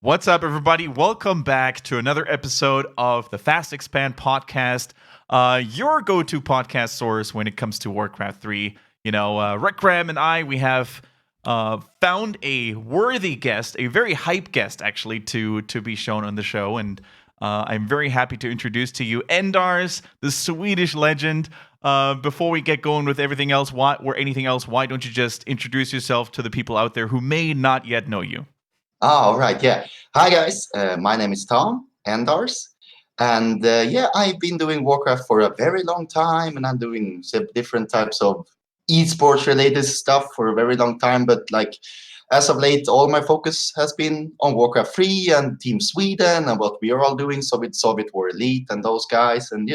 What's up, everybody? Welcome back to another episode of the Fast Expand podcast, your go-to podcast source when it comes to Warcraft 3. RehcraM and we have found a worthy guest, a very hype guest, actually, to be shown on the show. And I'm very happy to introduce to you Endars, the Swedish legend. Before we get going with everything else, why don't you just introduce yourself to the people out there who may not yet know you? All right, yeah. Hi, guys. My name is Tom Endars. And I've been doing Warcraft for a very long time, and I'm doing some different types of esports related stuff for a very long time. But as of late, all my focus has been on Warcraft 3 and Team Sweden and what we are all doing. So with Soviet War Elite and those guys. And,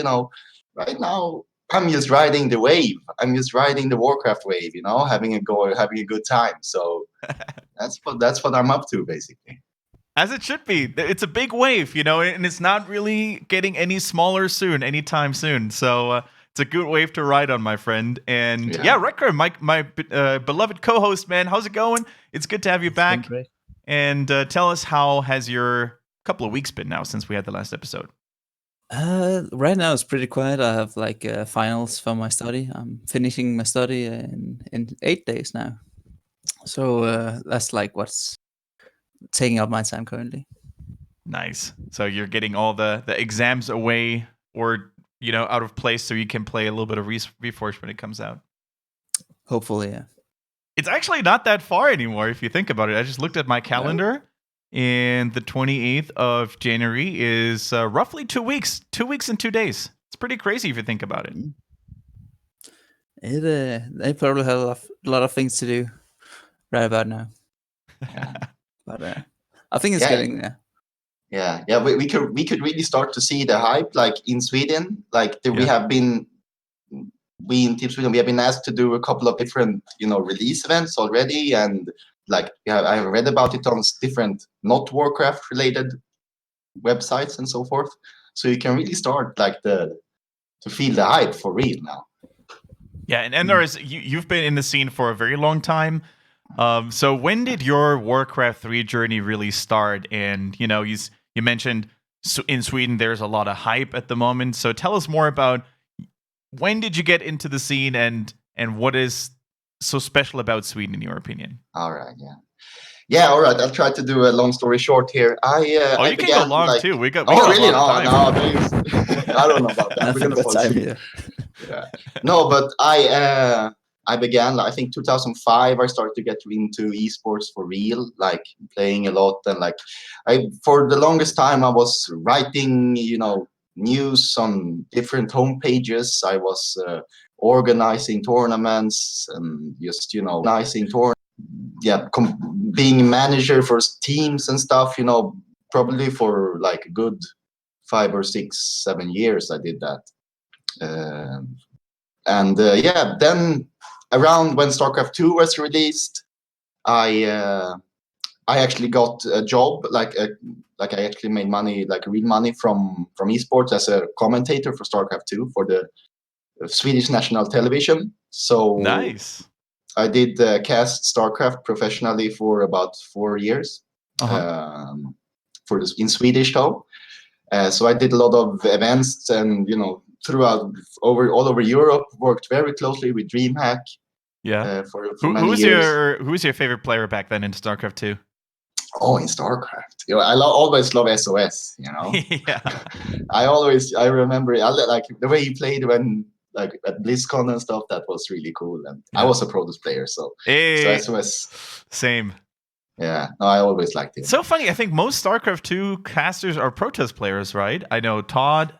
right now, I'm just riding the wave. I'm just riding the Warcraft wave, having a good time. So that's what I'm up to, basically. As it should be. It's a big wave, and it's not really getting any smaller anytime soon. So it's a good wave to ride on, my friend. And RehcraM, my beloved co-host, man, how's it going? It's good to have you back. Great. And tell us, how has your couple of weeks been now since we had the last episode? Right now it's pretty quiet. I have finals for my study. I'm finishing my study in 8 days now. So that's what's taking up my time currently. Nice. So you're getting all the exams away or, out of place so you can play a little bit of Reforged when it comes out. Hopefully, yeah. It's actually not that far anymore if you think about it. I just looked at my calendar. And the 28th of January is roughly 2 weeks. 2 weeks and 2 days. It's pretty crazy if you think about it. They probably have a lot of things to do right about now. But I think it's getting there. Yeah. We could really start to see the hype, in Sweden. We in Team Sweden, we have been asked to do a couple of different, release events already, and I have read about it on different not Warcraft related websites and so forth. So you can really start to feel the hype for real now. Yeah, and Endars, you've been in the scene for a very long time. So when did your Warcraft 3 journey really start? And you mentioned in Sweden there's a lot of hype at the moment. So tell us more about when did you get into the scene and what is so special about Sweden in your opinion? All right, yeah. All right. I'll try to do a long story short here. You can go long too. We got really? A lot of time. No, I don't know about that. We're gonna fall asleep. Yeah. No, but I began. I think 2005. I started to get into esports for real, playing a lot, and for the longest time I was writing, news on different homepages. I was organizing tournaments and just being manager for teams and stuff, probably for a good 5 or 6, 7 years I did that. Then around when StarCraft 2 was released, I actually got a job, I actually made money, real money from esports as a commentator for StarCraft 2 for the Swedish national television. So nice. I did cast StarCraft professionally for about 4 years, in Swedish though. So I did a lot of events and throughout all over Europe. Worked very closely with DreamHack. Yeah. For many years. Who was your favorite player back then in StarCraft 2? Oh, in StarCraft, always love SOS. Yeah. I remember the way he played when at BlizzCon and stuff. That was really cool, and I was a Protoss player, so SOS. Same. Yeah, no, I always liked it. It's so funny. I think most StarCraft 2 casters are Protoss players, right? I know Todd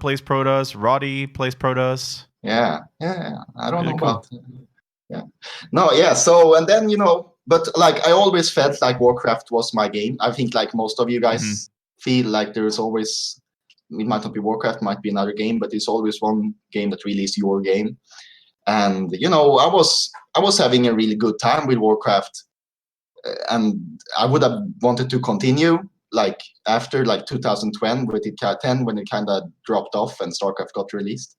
plays Protoss, Roddy plays Protoss. Yeah. I don't know about. Yeah. No, yeah. So and then but I always felt like Warcraft was my game. I think most of you guys feel like there's always, it might not be Warcraft, might be another game, but it's always one game that really is your game. And I was having a really good time with Warcraft, and I would have wanted to continue after 2010 when it kind of dropped off and StarCraft got released.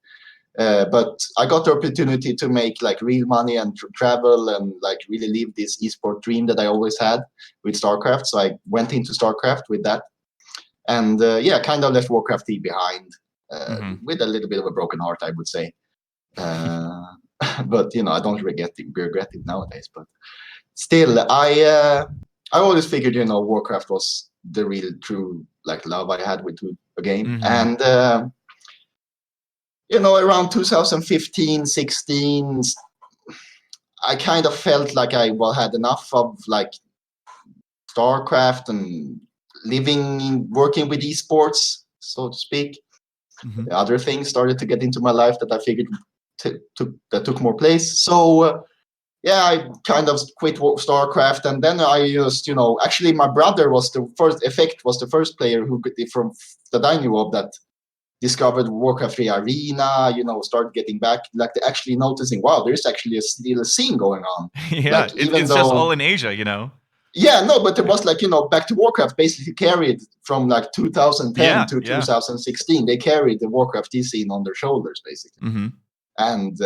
But I got the opportunity to make like real money and travel and like really live this esport dream that I always had with StarCraft. So I went into StarCraft with that, and kind of left Warcraft 3 behind with a little bit of a broken heart, I would say. But I don't regret it nowadays. But still, I always figured Warcraft was the real true like love I had with a game, and around 2015, 16, I kind of felt like I had enough of like StarCraft and working with esports, so to speak. Other things started to get into my life that I figured took more place. So I kind of quit StarCraft, and then I just actually my brother was the first player from that I knew of that discovered Warcraft 3 Arena, started getting back, like actually noticing, wow, there's actually still a scene going on. Yeah, like, it's just all in Asia, Yeah, no, but it was like, Back to Warcraft basically carried from like 2010 to 2016. They carried the Warcraft scene on their shoulders, basically. And,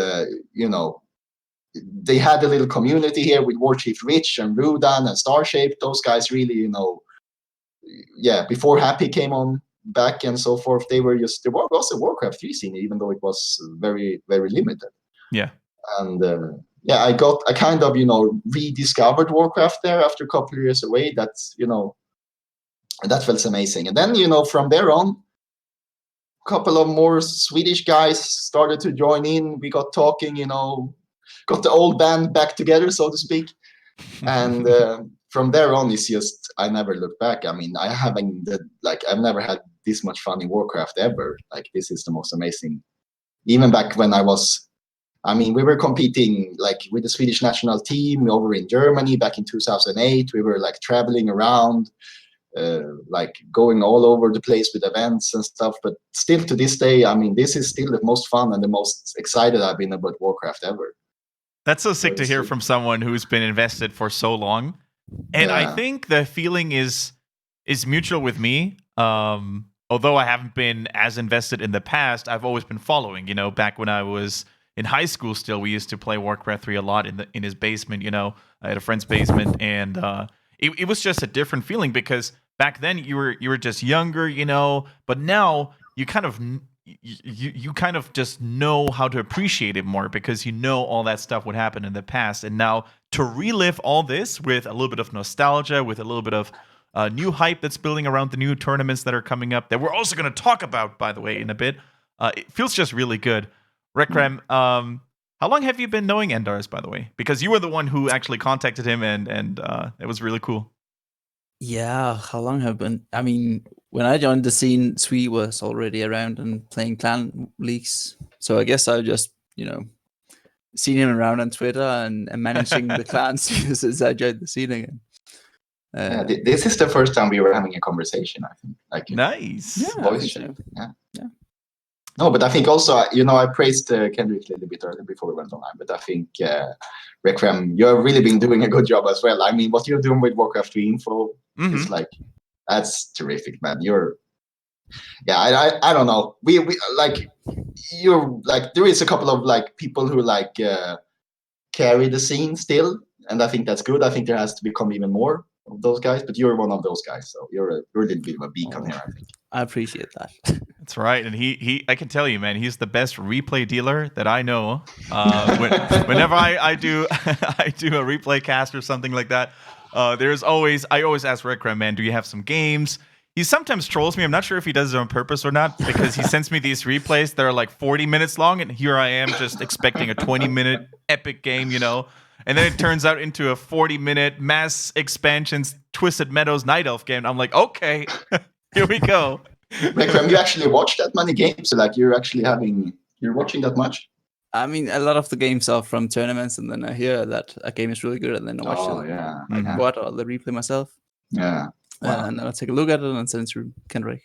they had a little community here with Warchief Rich and Rudan and Starshape. Those guys really, before Happy came on back and so forth, there was a Warcraft 3 scene, even though it was very, very limited. Yeah. And I kind of rediscovered Warcraft there after a couple of years away. That's that felt amazing. And then from there on, a couple of more Swedish guys started to join in. We got talking, got the old band back together, so to speak. And from there on, it's just I never looked back. I mean, I've never had this much fun in Warcraft ever. Like, this is the most amazing. Even back when we were competing like with the Swedish national team over in Germany back in 2008. We were like traveling around, like going all over the place with events and stuff. But still to this day, this is still the most fun and the most excited I've been about Warcraft ever. That's so sick to hear from someone who's been invested for so long. And I think the feeling is mutual with me. Although I haven't been as invested in the past, I've always been following. Back when I was in high school, still we used to play Warcraft 3 a lot in his basement. At a friend's basement, and it was just a different feeling because back then you were just younger, but now you kind of you kind of just know how to appreciate it more because all that stuff would happen in the past, and now to relive all this with a little bit of nostalgia, with a little bit of new hype that's building around the new tournaments that are coming up that we're also going to talk about, by the way, in a bit. It feels just really good. RehcraM, how long have you been knowing Endars, by the way? Because you were the one who actually contacted him, and it was really cool. Yeah, how long have I been? When I joined the scene, Sui was already around and playing clan leagues. So I guess I just, seen him around on Twitter and managing the clans since I joined the scene again. This is the first time we were having a conversation, I think. Like, nice. Yeah. No, but I think also, I praised Kendric a little bit earlier before we went online, but I think RehcraM, you have really been doing a good job as well. What you're doing with Warcraft 3 info is like, that's terrific, man. I don't know. We like, you're like, there is a couple of like people who like carry the scene still, and I think that's good. I think there has to become even more of those guys, but you're one of those guys, so you're a little bit of a beacon here, I think. I appreciate that. That's right, and he I can tell you, man, he's the best replay dealer that I know. Whenever I do I do a replay cast or something like that, I always ask RehcraM, man, do you have some games? He sometimes trolls me. I'm not sure if he does it on purpose or not, because he sends me these replays that are like 40 minutes long, and here I am just expecting a 20-minute epic game, and then it turns out into a 40-minute mass expansions Twisted Meadows Night Elf game. I'm like, okay, here we go. RehcraM, you actually watch that many games? Like, you're watching that much? A lot of the games are from tournaments, and then I hear that a game is really good, and then I watch quad or the replay myself. Yeah. Wow. And then I'll take a look at it and send it to Kendric.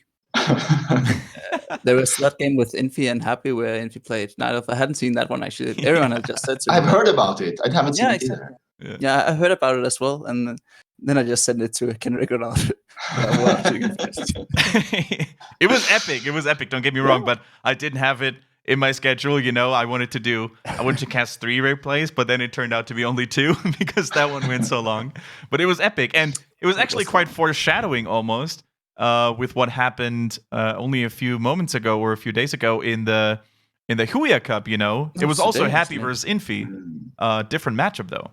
There was that game with Infi and Happy where Infi played Night Elf. I hadn't seen that one, actually. Everyone has just said so. I've heard about it. I haven't seen it either. Yeah, I heard about it as well, and then I just sent it to Kendric and It was epic. Don't get me wrong, but I didn't have it in my schedule. I wanted to cast 3 replays, but then it turned out to be only 2 because that one went so long. But it was epic, and it was actually quite foreshadowing almost with what happened only a few moments ago or a few days ago in the Huya Cup. It was also Happy versus Infi, different matchup though.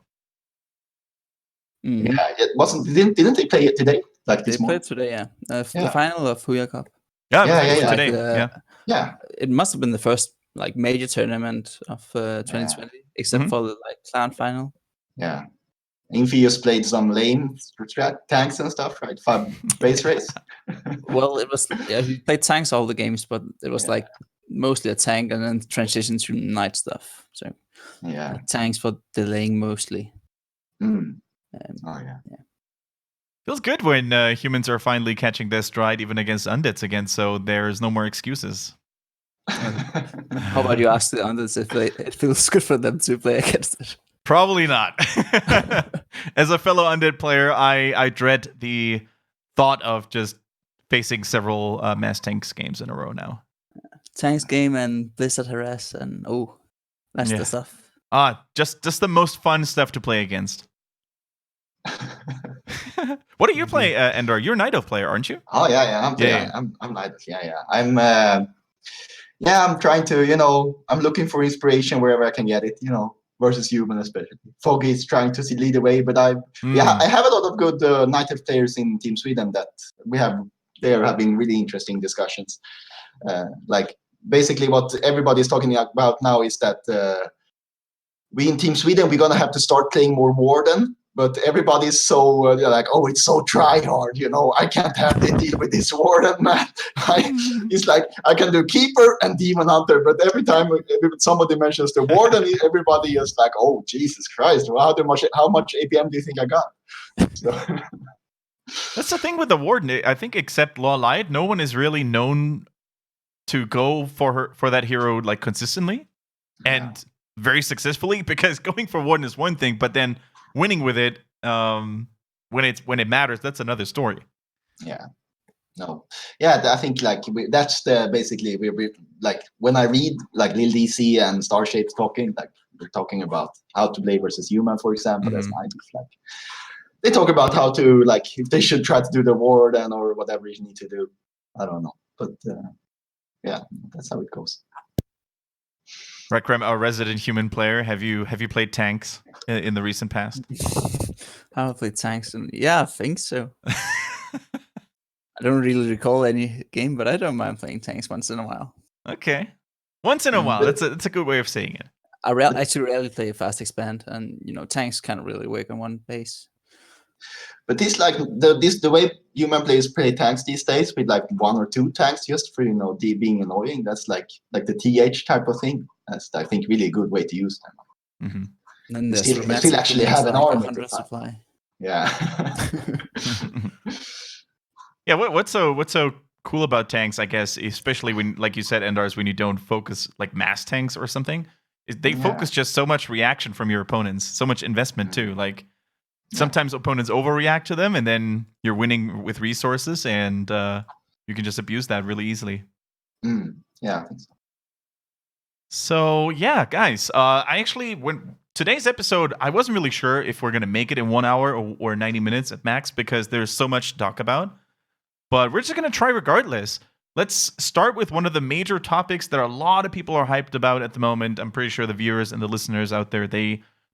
Mhm. Yeah, it wasn't. Didn't they play it today? Like They this morning? played today, yeah. The final of Huya Cup. Yeah, it was Yeah, today. Like, Yeah. It must have been the first like major tournament of 2020, except for the clan final. Yeah. Infius played some lane tanks and stuff, right? 5 base race. Well, it was he played tanks all the games, but it was like mostly a tank and then transition to knight stuff. So Yeah. tanks for delaying mostly. Mm. Oh yeah. Feels good when humans are finally catching their stride, even against undeads again. So there's no more excuses. How about you ask the undeads if it feels good for them to play against it? Probably not. As a fellow undead player, I dread the thought of just facing several mass tanks games in a row now. Tanks game and Blizzard harass and that's the stuff. Just the most fun stuff to play against. What do you play, Endar? You're a Night Elf player, aren't you? Oh yeah. I'm Night Elf. Yeah. I'm trying to, I'm looking for inspiration wherever I can get it, versus human especially. Foggy is trying to lead the way, but I have a lot of good Night Elf players in Team Sweden that there have been really interesting discussions. Like basically what everybody is talking about now is that we in Team Sweden, we're going to have to start playing more Warden. But everybody's so they're like, oh, it's so try hard, I can't have to deal with this Warden, man. It's like I can do Keeper and Demon Hunter, but every time somebody mentions the Warden, everybody is like, oh, Jesus Christ, well, how much APM do you think I got? So. That's the thing with the Warden. I think except Law Light, no one is really known to go for that hero like consistently and very successfully. Because going for Warden is one thing, but then winning with it when it matters, that's another story. Yeah. No. Yeah, I think like that's basically we like when I read like Lil DC and Starshapes talking, like we're talking about how to play versus human, for example. That's nice. Like they talk about how to like if they should try to do the Warden or whatever you need to do. I don't know, but yeah, that's how it goes. RehcraM, our resident human player, have you played tanks in the recent past? I have played tanks, and I think so. I don't really recall any game, but I don't mind playing tanks once in a while. Okay, once in a while. That's a good way of saying it. I actually rarely play a fast expand, and tanks can't really work on one base. But this like the way human players play tanks these days with like 1 or 2 tanks just for being annoying. That's like the TH type of thing. That's I think really a good way to use them. Mm-hmm. And still actually have an army to supply. Yeah. Yeah. What's so cool about tanks? I guess especially when, like you said, Endars, when you don't focus like mass tanks or something, they focus just so much reaction from your opponents, so much investment too. Like. Sometimes opponents overreact to them, and then you're winning with resources, and you can just abuse that really easily. Yeah, I think so. So yeah, guys, I actually today's episode, I wasn't really sure if we're gonna make it in 1 hour or 90 minutes at max because there's so much to talk about. But we're just gonna try regardless. Let's start with one of the major topics that a lot of people are hyped about at the moment. I'm pretty sure the viewers and the listeners out there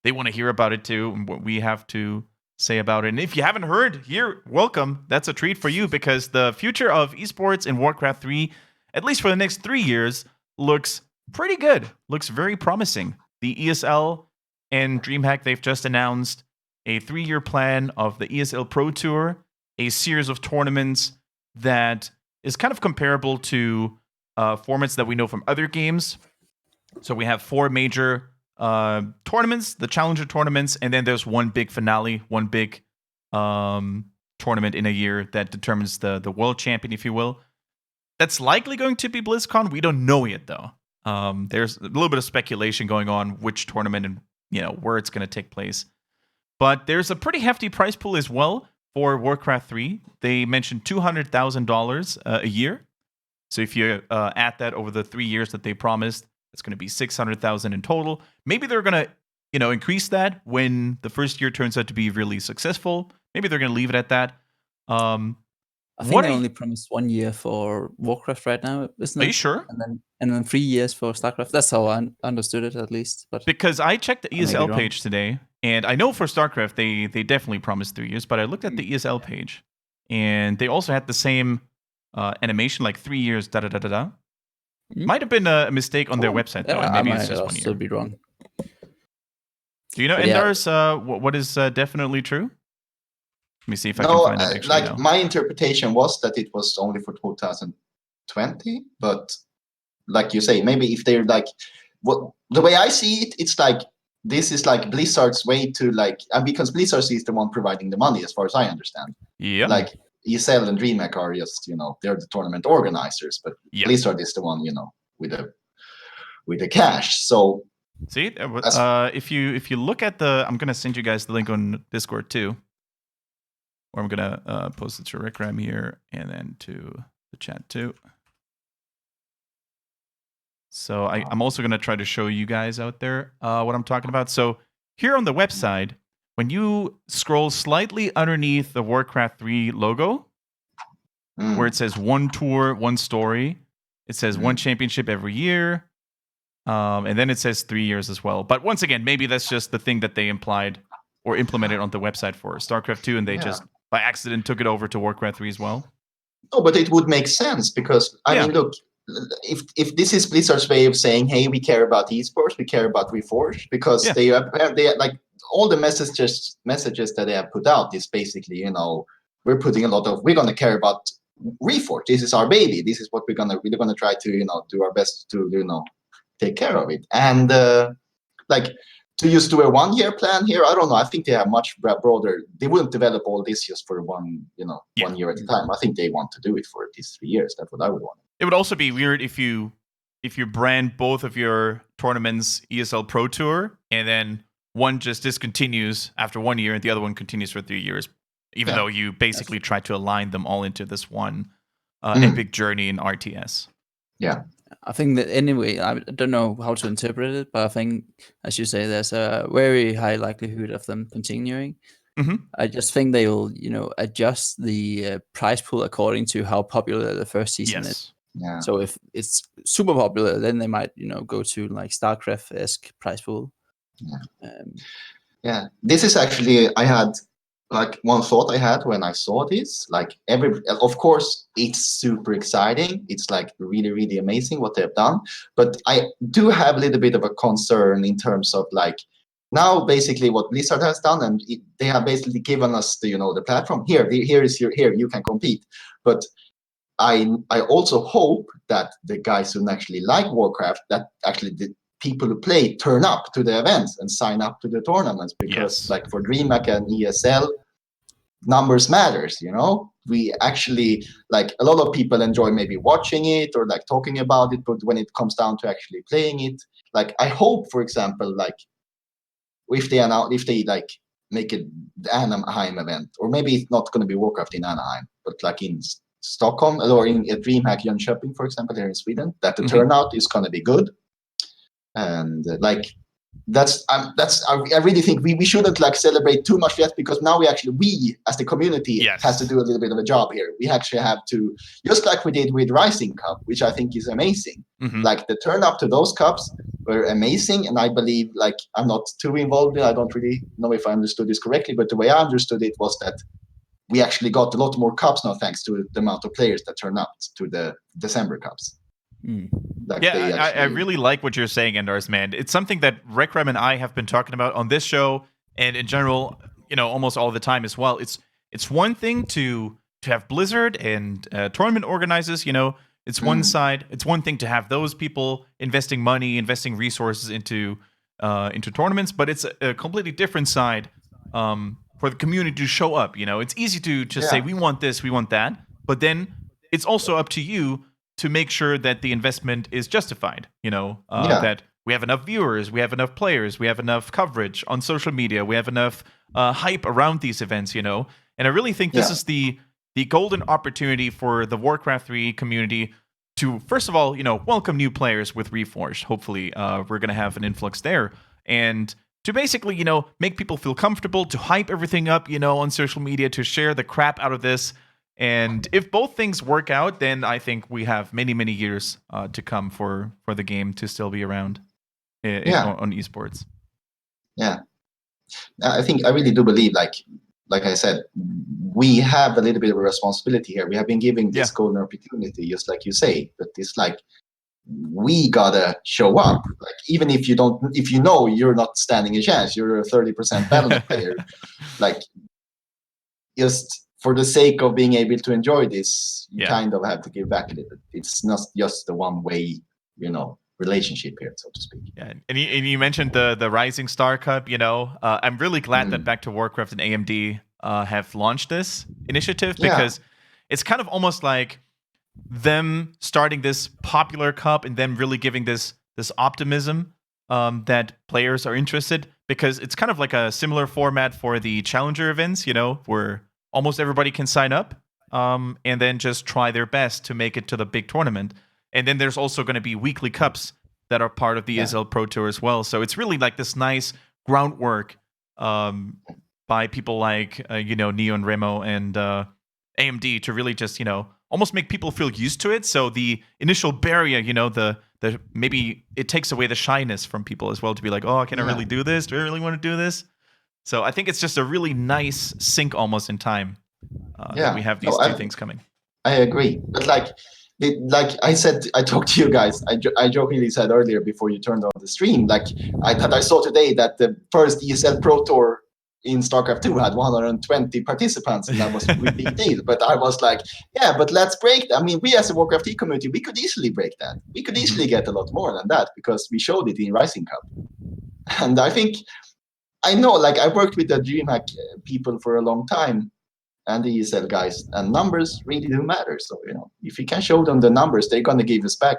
they want to hear about it too, and what we have to say about it. And if you haven't heard, welcome. That's a treat for you because the future of esports in Warcraft 3, at least for the next 3 years, looks pretty good. Looks very promising. The ESL and DreamHack, they've just announced a 3-year plan of the ESL Pro Tour, a series of tournaments that is kind of comparable to formats that we know from other games. So we have 4 major tournaments, the challenger tournaments, and then there's one big finale, one big tournament in a year that determines the world champion, if you will. That's likely going to be BlizzCon. We don't know yet, though. There's a little bit of speculation going on which tournament and where it's going to take place. But there's a pretty hefty prize pool as well for Warcraft 3. They mentioned $200,000 a year. So if you add that over the 3 years that they promised, it's going to be 600,000 in total. Maybe they're going to, increase that when the first year turns out to be really successful. Maybe they're going to leave it at that. I think they only promised 1 year for Warcraft right now, isn't it? Are you sure? And then 3 years for StarCraft. That's how I understood it, at least. But because I checked the ESL page today, and I know for StarCraft they definitely promised 3 years, but I looked at the ESL page, and they also had the same animation, like 3 years, da-da-da-da-da. Might have been a mistake on their website, though, and maybe it's just 1 year. I might be wrong. Do you know, Endars, what is definitely true? Let me see if I can find it actually. Like, my interpretation was that it was only for 2020, but like you say, maybe if they're like, the way I see it, it's like this is like Blizzard's way to like, and because Blizzard is the one providing the money, as far as I understand. Yeah. Like ESL and DreamHack are just, they're the tournament organizers, but Blizzard is the one, with the cash. So see, if you look at I'm gonna send you guys the link on Discord too. Or I'm going to post it to RehcraM here and then to the chat too. So I'm also going to try to show you guys out there what I'm talking about. So here on the website, when you scroll slightly underneath the Warcraft 3 logo, where it says 1 tour, 1 story, it says 1 championship every year. And then it says 3 years as well. But once again, maybe that's just the thing that they implied or implemented on the website for StarCraft 2, and they just by accident took it over to Warcraft 3 as well. No, but it would make sense because I mean, look, if this is Blizzard's way of saying, hey, we care about esports, we care about Reforged, because they like all the messages that they have put out is basically, we're gonna care about Reforged. This is our baby. This is what we're gonna try to, do our best to, take care of it. And like, to just do a 1 year plan here, I don't know. I think they have much broader. They wouldn't develop all this just for 1 year at a time. I think they want to do it for at least 3 years. That's what I would want. It would also be weird if you brand both of your tournaments ESL Pro Tour, and then one just discontinues after 1 year and the other one continues for 3 years, even though you basically try to align them all into this one epic journey in RTS. Yeah. I think that anyway, I don't know how to interpret it, but I think, as you say, there's a very high likelihood of them continuing. I just think they will, adjust the prize pool according to how popular the first season is. Yeah. So if it's super popular, then they might, go to like StarCraft-esque prize pool. This is actually, I had like one thought I had when I saw this, like of course it's super exciting. It's like really, really amazing what they've done. But I do have a little bit of a concern in terms of like, now basically what Blizzard has done, and they have basically given us the platform. Here you can compete. But I also hope that the guys who actually like Warcraft, that actually the people who play turn up to the events and sign up to the tournaments, because like for DreamHack and ESL, numbers matters. We actually, like, a lot of people enjoy maybe watching it or like talking about it, but when it comes down to actually playing it, like I hope, for example, like if they like make it the Anaheim event, or maybe it's not going to be Warcraft in Anaheim, but like in Stockholm or in DreamHack Jönköping, for example, here in Sweden, that the turnout is going to be good. And like I really think we shouldn't like celebrate too much yet, because now we as the community has to do a little bit of a job here. We actually have to, just like we did with Rising Cup, which I think is amazing. Like the turn up to those cups were amazing, and I believe, like, I'm not too involved in it. I don't really know if I understood this correctly, but the way I understood it was that we actually got a lot more cups now, thanks to the amount of players that turn up to the December cups. Like I really like what you're saying, Endars, man. It's something that RehcraM and I have been talking about on this show, and in general, almost all the time as well. It's one thing to have Blizzard and tournament organizers, it's one side. It's one thing to have those people investing money, investing resources into tournaments, but it's a completely different side for the community to show up. It's easy to just say we want this, we want that, but then it's also up to you to make sure that the investment is justified, that we have enough viewers, we have enough players, we have enough coverage on social media, we have enough hype around these events, And I really think this is the golden opportunity for the Warcraft 3 community to first of all, welcome new players with Reforged. Hopefully, we're going to have an influx there, and to basically, make people feel comfortable, to hype everything up, on social media, to share the crap out of this. And if both things work out, then I think we have many, many years to come for the game to still be around on esports. Yeah, I really do believe, like I said, we have a little bit of a responsibility here. We have been giving this golden opportunity, just like you say, but it's like we gotta show up. Like, even if you know you're not standing a chance, you're a 30% balance player, like, just for the sake of being able to enjoy this, you kind of have to give back a little bit. It's not just the one way, relationship here, so to speak. Yeah, and you mentioned the Rising Star Cup. I'm really glad that Back to Warcraft and AMD have launched this initiative, because it's kind of almost like them starting this popular cup and then really giving this optimism that players are interested, because it's kind of like a similar format for the challenger events, where almost everybody can sign up and then just try their best to make it to the big tournament. And then there's also going to be weekly cups that are part of the ESL Pro Tour as well. So it's really like this nice groundwork by people like, Neo and Remo and AMD to really just, almost make people feel used to it. So the initial barrier, the maybe it takes away the shyness from people as well, to be like, oh, can I really do this? Do I really want to do this? So I think it's just a really nice sync almost in time that we have these two things coming. I agree. But like I said, I talked to you guys. I jokingly said earlier before you turned on the stream, like, I saw today that the first ESL Pro Tour in StarCraft 2 had 120 participants, and that was a really big deal. But I was like, but let's break that. I mean, we as a Warcraft 3 community, we could easily break that. We could easily get a lot more than that, because we showed it in Rising Cup. And I know, like, I worked with the DreamHack people for a long time, and the ESL guys, and numbers really do matter. So, if you can show them the numbers, they're going to give us back,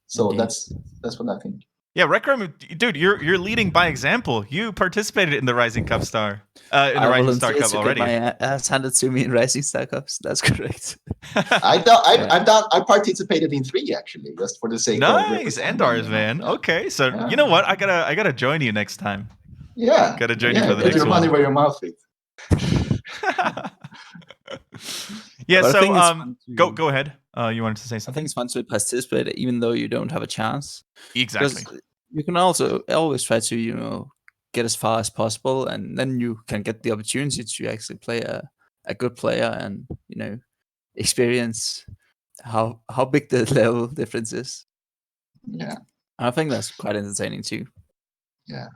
So that's what I think. Yeah, RehcraM, dude, you're leading by example. You participated in the Rising Cup Star, in the Rising Star Cup already. My ass handed to me in Rising Star Cups. That's correct. I participated in 3 actually, just for the sake of nice Endars, man. Okay, so you know what? I gotta join you next time. Yeah, gotta join you for the next next your one. Money where your mouth is. Yeah, so go ahead. You wanted to say something? I think it's fun to participate even though you don't have a chance. Exactly. You can also always try to, get as far as possible, and then you can get the opportunity to actually play a good player and, experience how big the level difference is. Yeah. I think that's quite entertaining too. Yeah.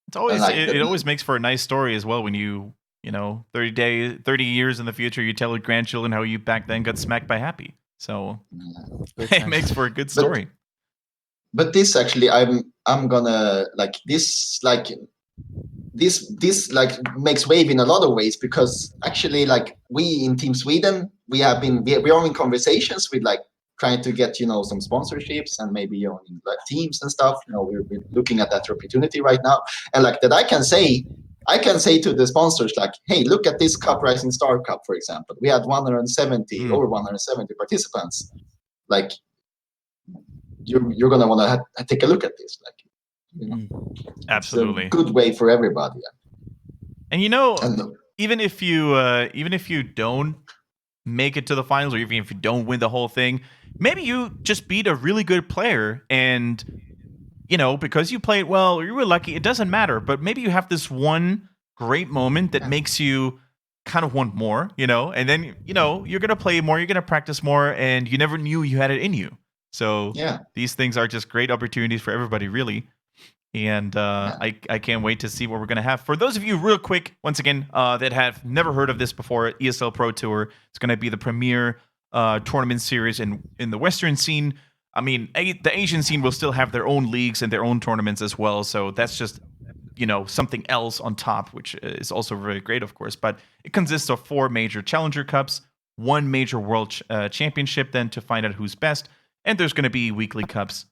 It's always it always makes for a nice story as well when you 30 years in the future, you tell your grandchildren how you back then got smacked by Happy. So it makes for a good story. But this actually, I'm gonna this makes wave in a lot of ways, because actually, like, we in Team Sweden, we are in conversations with, like, trying to get some sponsorships and maybe like teams and stuff. We're looking at that opportunity right now, and like that I can say to the sponsors, like, hey, look at this cup, Rising Star Cup, for example. We had over 170 participants. Like, you're gonna want to take a look at this, absolutely, it's a good way for everybody. And even if you don't make it to the finals, or even if you don't win the whole thing, maybe you just beat a really good player, and because you played well or you were lucky, it doesn't matter. But maybe you have this one great moment that makes you kind of want more, and then you're gonna play more, you're gonna practice more, and you never knew you had it in you. So these things are just great opportunities for everybody, really. And I can't wait to see what we're going to have. For those of you, real quick, once again, that have never heard of this before, ESL Pro Tour, it's going to be the premier tournament series in the Western scene. I mean, the Asian scene will still have their own leagues and their own tournaments as well. So that's just, something else on top, which is also very great, of course. But it consists of 4 major Challenger Cups, 1 major World Championship, then to find out who's best. And there's going to be weekly cups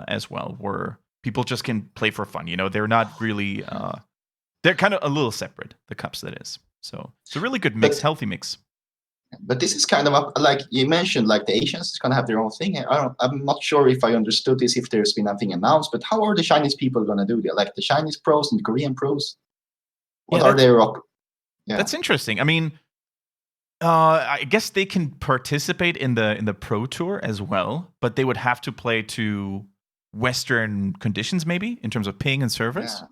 as well, where people just can play for fun. They're not really, they're kind of a little separate, the cups, that is. So it's a really good mix, healthy mix. But this is kind of up, like you mentioned, like the Asians is gonna have their own thing. I'm not sure if I understood this, if there's been nothing announced. But how are the Chinese people gonna do that? Like the Chinese pros and Korean pros, what Yeah, are their Yeah. that's interesting. I mean, I guess they can participate in the Pro Tour as well, but they would have to play to Western conditions, maybe in terms of ping and service.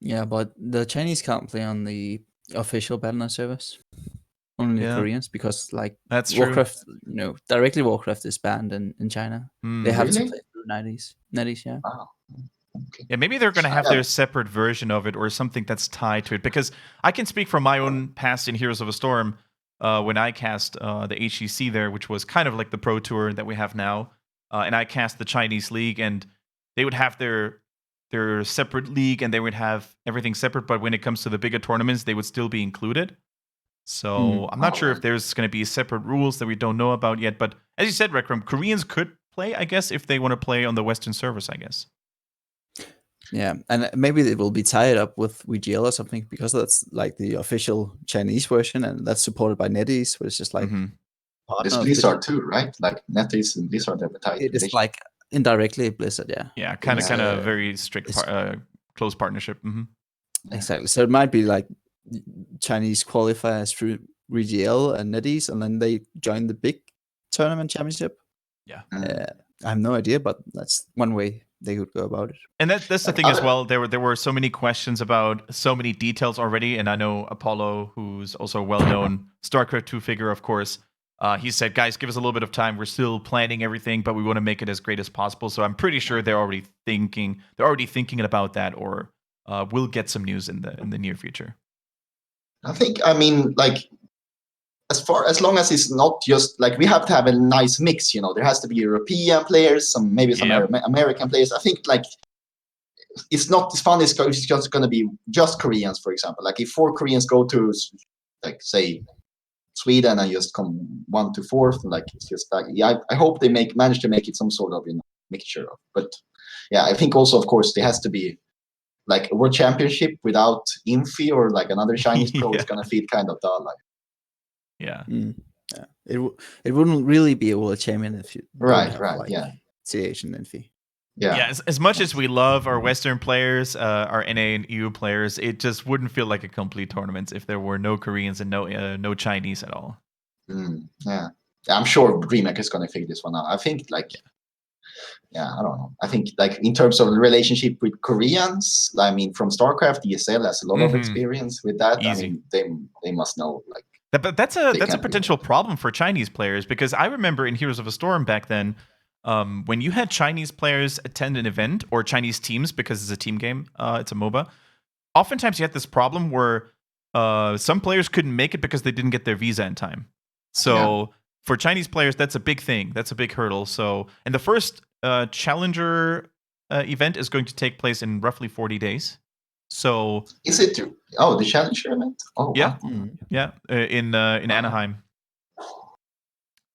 Yeah, but the Chinese can't play on the official Battle.net service. Only the Yeah. Koreans, because like That's true. Warcraft, directly Warcraft is banned in China. They have to Really? play through NetEase, yeah. Wow. Okay. Yeah, maybe they're going to have their separate version of it or something that's tied to it. Because I can speak from my own past in Heroes of a Storm when I cast the HEC there, which was kind of like the Pro Tour that we have now. And I cast the Chinese League, and they would have their separate league, and they would have everything separate. But when it comes to the bigger tournaments, they would still be included. So I'm not sure if there's going to be separate rules that we don't know about yet. But as you said, RehcraM, Koreans could play, I guess, if they want to play on the Western service, I guess. Yeah, and maybe it will be tied up with WGL or something, because that's like the official Chinese version, and that's supported by NetEase, which is just like There's Blizzard too, right? Like NetEase and Blizzard advertise. it is like indirectly Blizzard, yeah. Yeah, kind of very strict, close partnership. Exactly. So it might be like Chinese qualifiers through WGL and NetEase, and then they join the big tournament championship. Yeah. I have no idea, but that's one way they could go about it. And that's the thing as well. There were so many questions about so many details already, and I know Apollo, who's also a well-known StarCraft 2 figure, of course. He said, "Guys, give us a little bit of time. We're still planning everything, but we want to make it as great as possible." So I'm pretty sure they're already thinking about that, or we'll get some news in the near future. I mean, like, as long as it's not just like, we have to have a nice mix, there has to be European players, maybe some American players. I think like it's not as fun. It's just going to be just Koreans, for example. Like if 4 Koreans go to, like, say, Sweden and just come 1 to 4th, like it's just like, I hope they manage to make it some sort of mixture of. But yeah, I think also, of course, there has to be like a world championship without Infi or like another Chinese pro is gonna feel kind of dull. Like. Yeah. It wouldn't really be a world champion if you right, like, yeah, CH and Infi. Yeah. As much as we love our Western players, our NA and EU players, it just wouldn't feel like a complete tournament if there were no Koreans and no Chinese at all. Yeah, I'm sure DreamHack is gonna figure this one out. I think like. Yeah, I don't know. I think like in terms of the relationship with Koreans, I mean, from StarCraft, ESL has a lot of experience with that. Easy. I mean, they must know like. But that's a potential problem for Chinese players, because I remember in Heroes of a Storm back then, when you had Chinese players attend an event, or Chinese teams, because it's a team game, it's a MOBA. Oftentimes you had this problem where some players couldn't make it because they didn't get their visa in time. So for Chinese players, that's a big thing. That's a big hurdle. So, and the first Challenger event is going to take place in roughly 40 days. So is it? Oh, the Challenger event. Oh, yeah, wow. Yeah, in Anaheim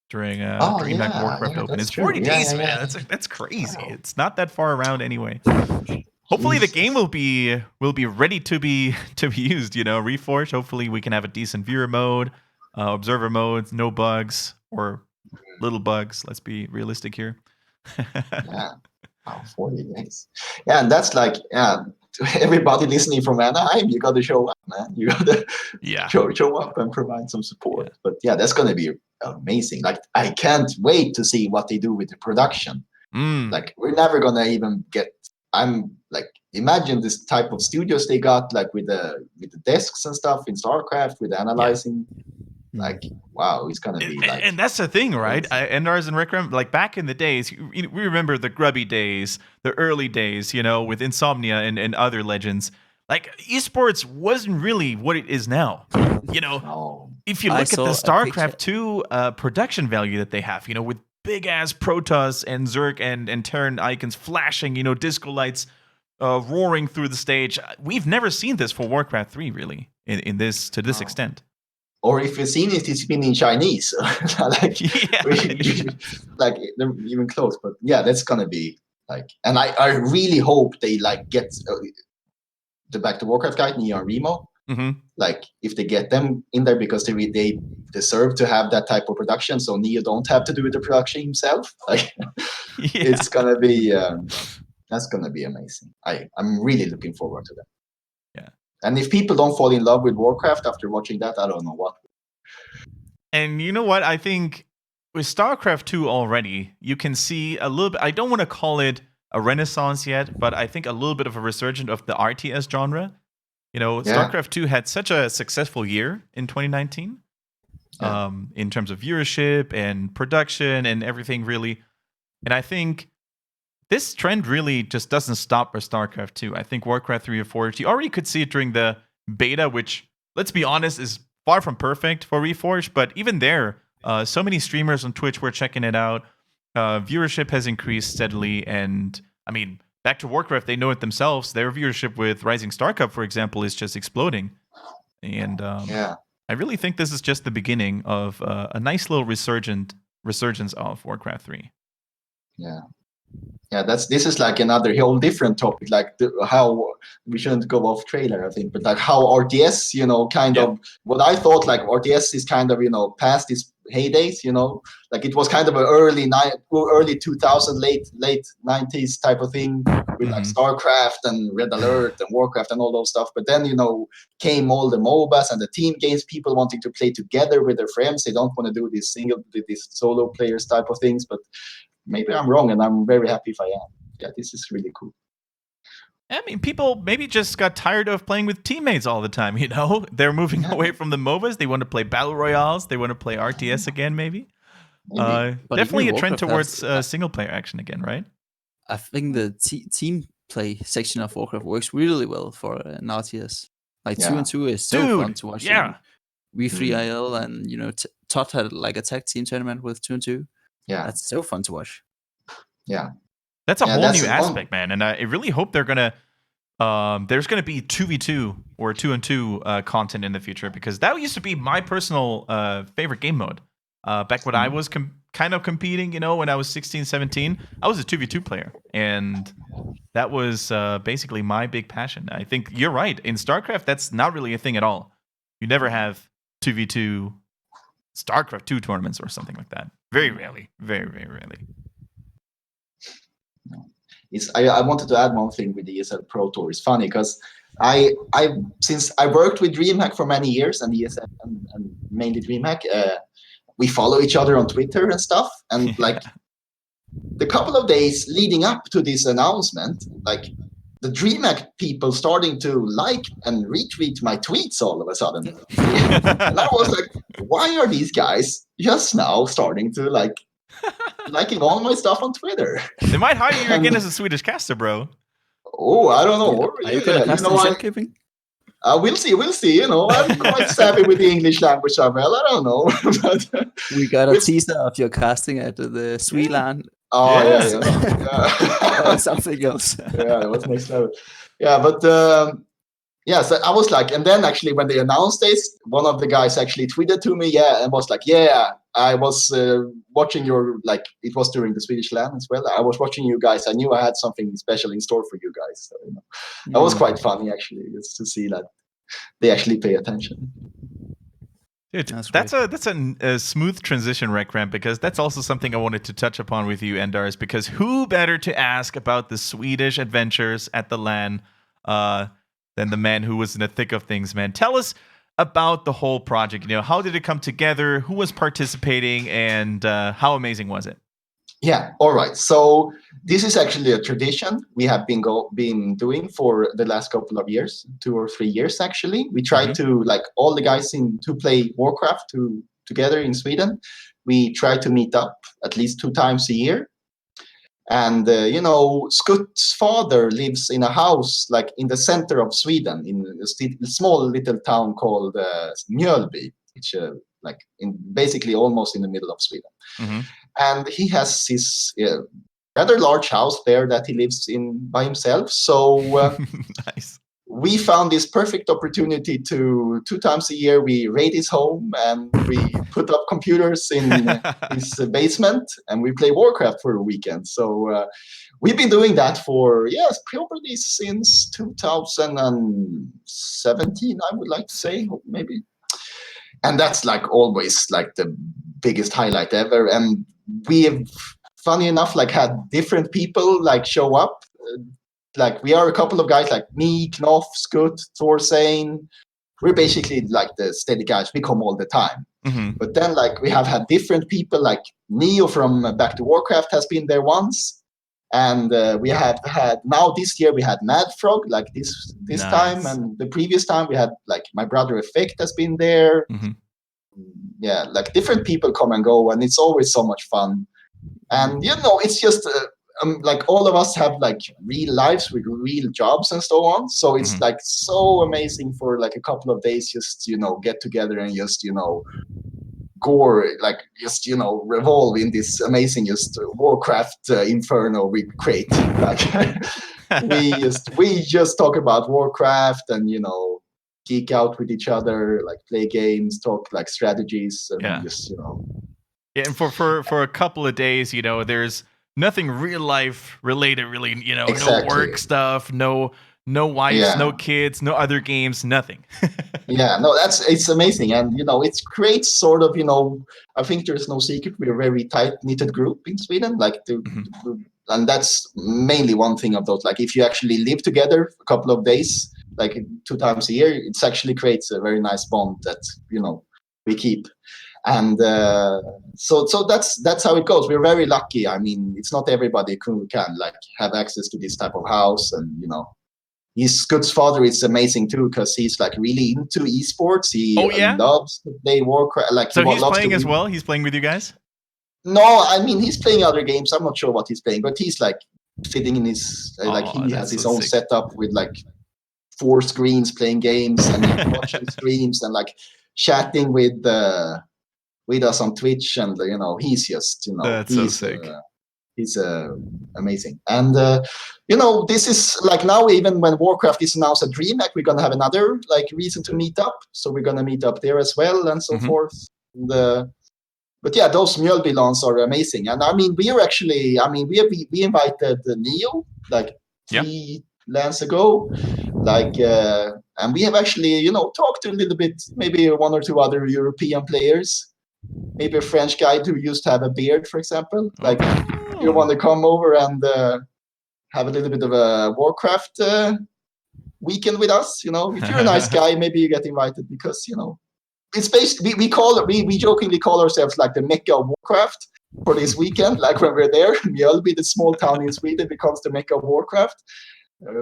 during DreamHack Warcraft Open. It's 40 days, man. That's crazy. Wow. It's not that far around anyway. Hopefully the game will be ready to be used. Reforged. Hopefully we can have a decent viewer mode, observer modes, no bugs or little bugs. Let's be realistic here. Yeah. Wow, 40 days. Yeah, and that's like, to everybody listening from Anaheim, you got to show up, man. You got to show up and provide some support. But yeah, that's going to be amazing. Like, I can't wait to see what they do with the production. Like, we're never going to even get. I'm like, imagine this type of studios they got, like with the desks and stuff in StarCraft, with analyzing. Like, wow, it's gonna be like, and that's the thing, right? Endars and RehcraM, like back in the days, we remember the grubby days, the early days, with Insomnia and other legends. Like, esports wasn't really what it is now. If you look at the StarCraft 2 production value that they have, with big ass Protoss and Zerg and Terran icons flashing, disco lights roaring through the stage. We've never seen this for Warcraft 3, really, in this extent. Or if you've seen it, it's been in Chinese. Like, like even close. But yeah, that's gonna be like, and I really hope they like get the Back to Warcraft guide, Neon Remo, Mm-hmm. Like if they get them in there because they deserve to have that type of production, so Neo don't have to do the production himself. Like Yeah. it's gonna be that's gonna be amazing. I'm really looking forward to that. Yeah. And if people don't fall in love with Warcraft after watching that, I don't know what. And you know what? I think with StarCraft 2 already, you can see a little bit. I don't want to call it a renaissance yet, but I think a little bit of a resurgence of the RTS genre. You know, Yeah. StarCraft 2 had such a successful year in 2019 Yeah. in terms of viewership and production and everything, really. And I think this trend really just doesn't stop for StarCraft 2. I think Warcraft 3 or 4, you already could see it during the beta, which, let's be honest, is far from perfect for Reforged. But even there, so many streamers on Twitch were checking it out. Viewership has increased steadily. And, I mean, back to Warcraft, they know it themselves. Their viewership with Rising Star Cup, for example, is just exploding. And I really think this is just the beginning of a nice little resurgence of Warcraft 3. Yeah, this is like another whole different topic, like how we shouldn't go off trailer, I think, but like how RTS, kind of what I thought, like RTS is kind of, past its heydays, like it was kind of an early 2000, late 90s type of thing with like StarCraft and Red Alert and Warcraft and all those stuff. But then, came all the MOBAs and the team games, people wanting to play together with their friends. They don't want to do these solo players type of things, but maybe I'm wrong, and I'm very happy if I am. Yeah, this is really cool. I mean, people maybe just got tired of playing with teammates all the time, They're moving away from the MOBAs. They want to play Battle Royales. They want to play RTS again, maybe. Definitely a trend towards single-player action again, right? I think the team play section of Warcraft works really well for an RTS. Like 2 and 2 is so fun to watch. Yeah. V3IL and, Todd had like a tag team tournament with 2 and 2. Yeah. That's so fun to watch. Yeah. That's a whole new aspect, man. And I really hope they're going to there's going to be 2v2 or 2 and 2 content in the future, because that used to be my personal favorite game mode. Back when I was kind of competing, when I was 16, 17, I was a 2v2 player. And that was basically my big passion. I think you're right. In StarCraft, that's not really a thing at all. You never have 2v2 StarCraft 2 tournaments or something like that. Very rarely. Very, very rarely. I wanted to add one thing with the ESL Pro Tour. It's funny because since I worked with DreamHack for many years and ESL and mainly DreamHack, we follow each other on Twitter and stuff. And like the couple of days leading up to this announcement, like the DreamHack people starting to like and retweet my tweets all of a sudden. And I was like, why are these guys just now starting to liking all my stuff on Twitter? They might hire you again as a Swedish caster, bro. Oh, I don't know. Are you going to cast in Ridgebake? We'll see. I'm quite savvy with the English language, Samuel. I don't know. But, we got a teaser of your casting at the Sweeland. Oh, yeah. Or something else. Yeah, it was next level. Yeah, but so I was like, and then actually when they announced this, one of the guys actually tweeted to me, and was like, I was watching your, it was during the Swedish LAN as well. I was watching you guys. I knew I had something special in store for you guys. So, that was quite funny, actually, just to see that they actually pay attention. Dude, that's a smooth transition, RehcraM, because that's also something I wanted to touch upon with you, Endars, because who better to ask about the Swedish adventures at the LAN than the man who was in the thick of things, man. Tell us about the whole project. How did it come together? Who was participating? And how amazing was it? Yeah, all right. So this is actually a tradition we have been doing for the last couple of years, 2 or 3 years actually. We try to, all the guys who play Warcraft together in Sweden, we try to meet up at least 2 times a year. And, Skutt's father lives in a house in the center of Sweden in a small little town called Mjölby, which basically almost in the middle of Sweden. Mm-hmm. And he has his rather large house there that he lives in by himself. So nice. We found this perfect opportunity to 2 times a year we raid his home and we put up computers in his basement and we play Warcraft for a weekend. So we've been doing that for probably since 2017. I would like to say, maybe. And that's like always like the biggest highlight ever. And we have, funny enough, like had different people like show up. Like we are a couple of guys like me, Knopf, Scoot, Thorsane. We're basically like the steady guys. We come all the time. Mm-hmm. But then like we have had different people, like Neo from Back to Warcraft has been there once. And we have had, now this year we had Mad Frog, like this Nice. time. And the previous time we had like my brother Effect has been there. Mm-hmm. Yeah, like different people come and go, and it's always so much fun. And it's just like all of us have like real lives with real jobs and so on. So it's like so amazing for like a couple of days, just get together and just gore, like just revolve in this amazing just Warcraft inferno we create. Like we just talk about Warcraft and geek out with each other, like play games, talk like strategies, and just Yeah, and for a couple of days, there's nothing real life related, really. Exactly. No work stuff, no wives, no kids, no other games, nothing. Yeah, no, it's amazing, and it creates sort of I think there's no secret, we're a very tight knitted group in Sweden, like and that's mainly one thing of those. Like if you actually live together a couple of days, like 2 times a year, it actually creates a very nice bond that we keep. And so that's how it goes. We're very lucky. I mean, it's not everybody who can like have access to this type of house, and his Scoot's father is amazing too, because he's like really into esports. He loves to play Warcraft. Like so he's playing as well. He's playing with you guys. No, I mean he's playing other games. I'm not sure what he's playing, but he's like sitting in his he has his own setup with like 4 screens playing games and watching streams and like chatting with us on Twitch, and he's just that's he's so sick. He's amazing. And this is like now, even when Warcraft is announced at DreamHack, we're gonna have another like reason to meet up. So we're gonna meet up there as well, and so forth. And, but yeah, those Mjölby lawns are amazing. And I mean, we invited Neo like 3 lands ago, like and we have actually talked to a little bit, maybe 1 or 2 other European players, maybe a French guy who used to have a beard, for example. Like you want to come over and have a little bit of a Warcraft weekend with us, if you're a nice guy, maybe you get invited, because it's basically we jokingly call ourselves like the Mecca of Warcraft for this weekend. Like when we're there, Mjölby, the small town in Sweden, becomes the Mecca of Warcraft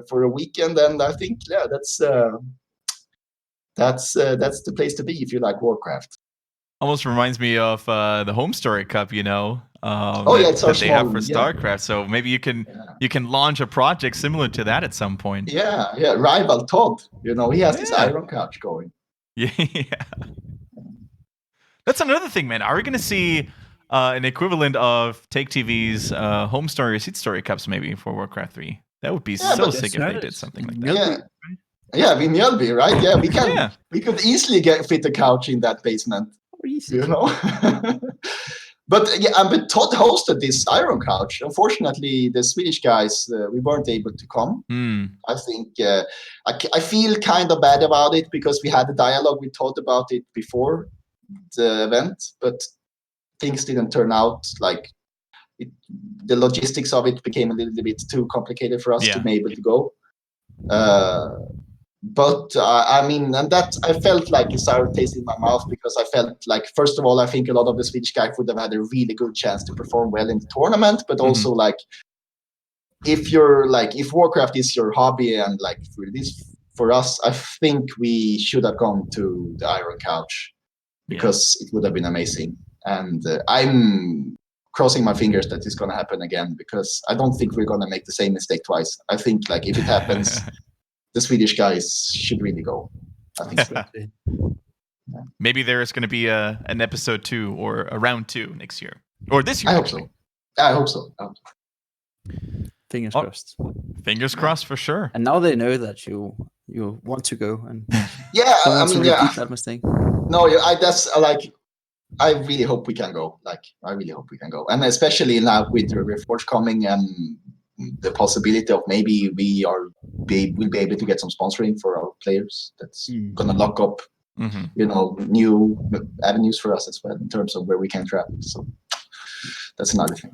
for a weekend. And I think that's the place to be if you like Warcraft. Almost reminds me of the Home Story Cup, it's that they have for StarCraft. So maybe you can launch a project similar to that at some point. Yeah. Rival Todd, he has this Iron Couch going. Yeah. That's another thing, man. Are we going to see an equivalent of Take TV's Home Story or Seed Story Cups maybe for Warcraft 3? That would be so sick if they did something like that. Yeah, we Mjölby, right? Yeah, we can. Yeah. We could easily fit a couch in that basement. Easy. But Todd hosted this Iron Couch. Unfortunately, the Swedish guys, we weren't able to come. I think I feel kind of bad about it, because we had a dialogue with Todd about it before the event, but things didn't turn out like it. The logistics of it became a little bit too complicated for us to be able to go. But I mean, and that I felt like a sour taste in my mouth, because I felt like, first of all, I think a lot of the Swedish guys would have had a really good chance to perform well in the tournament, but also like if Warcraft is your hobby, and like for us, I think we should have gone to the Iron Couch, because it would have been amazing. And I'm crossing my fingers that it's going to happen again, because I don't think we're going to make the same mistake twice. I think like if it happens, the Swedish guys should really go. I think so. Maybe there is going to be an episode 2 or a round 2 next year, or this year. I hope so. Fingers crossed. Fingers crossed for sure. And now they know that you want to go, and that mistake. No, I really hope we can go. Like I really hope we can go, and especially now with the Reforge coming, and the possibility of maybe we'll be able to get some sponsoring for our players. That's gonna lock up, new avenues for us as well in terms of where we can travel. So that's another thing.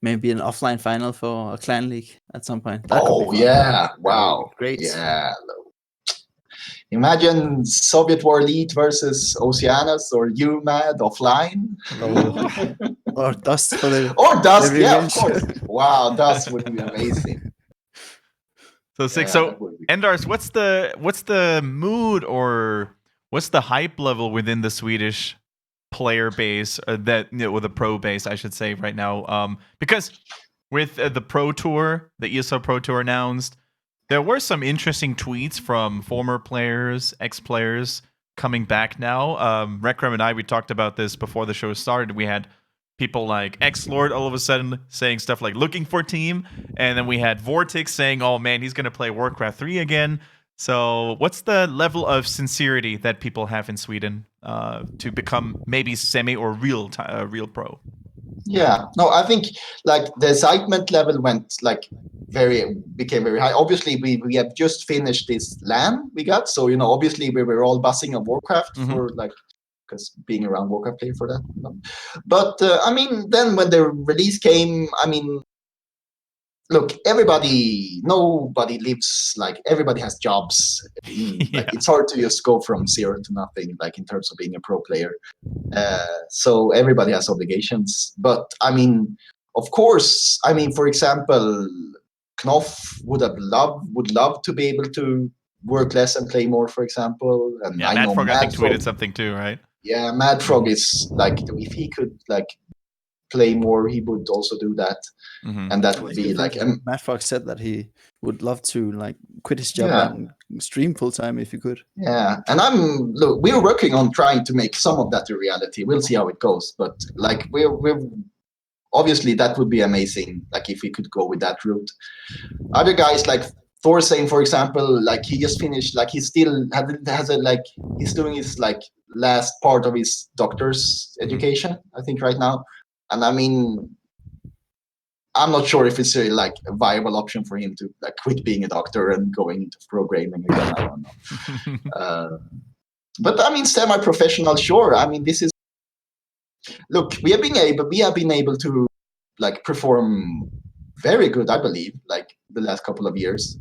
Maybe an offline final for a clan league at some point. That could Oh be fun. yeah! Wow! Great. Yeah. Imagine Soviet War Elite versus Oceanus or UMAD offline. Or Dust for the Or Dust, the yeah, of revenge. course. Wow, Dust would be amazing. So sick. Yeah, So that would be- Endars, what's the mood or what's the hype level within the Swedish player base or the pro base, I should say, right now? Because with the Pro Tour, the ESL Pro Tour announced, there were some interesting tweets from former players, ex-players coming back now. RehcraM and I, we talked about this before the show started. We had people like X-Lord all of a sudden saying stuff like looking for team. And then we had Vortex saying, oh man, he's going to play Warcraft 3 again. So what's the level of sincerity that people have in Sweden to become maybe semi or real pro? Yeah, no, I think like the excitement level became very high. Obviously, we have just finished this LAN we got, so obviously we were all buzzing on Warcraft for because being around Warcraft player for that. But I mean, then when the release came, I mean, look, nobody lives everybody has jobs. It's hard to just go from zero to nothing, in terms of being a pro player. So everybody has obligations. But I mean, of course, I mean, for example, Knopf would love to be able to work less and play more, for example. And I know Madfrog, I think, tweeted something too, right? Yeah, Madfrog is if he could play more, he would also do that. And that would be Madfrog said that he would love to quit his job and stream full time if he could. Yeah, and we're working on trying to make some of that a reality. We'll see how it goes, but we're obviously that would be amazing. If we could go with that route. Other guys like Thorstein, for example, he just finished. He still he's doing his last part of his doctor's education, I think, right now. And I mean, I'm not sure if it's a viable option for him to quit being a doctor and going into programming again. I don't know. But I mean, semi-professional, sure. I mean, this is. Look, we have been able to perform very good, I believe. The last couple of years,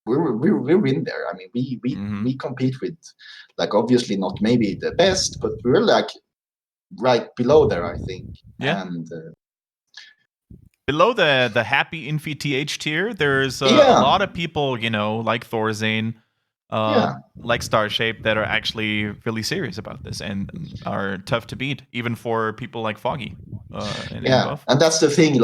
we're in there. I mean, we compete with obviously not maybe the best, but we're right below there, I think. Yeah. And below the happy Infi TH tier, there's a lot of people, like Thorzane, like Starshape, that are actually really serious about this and are tough to beat, even for people like Foggy. And that's the thing.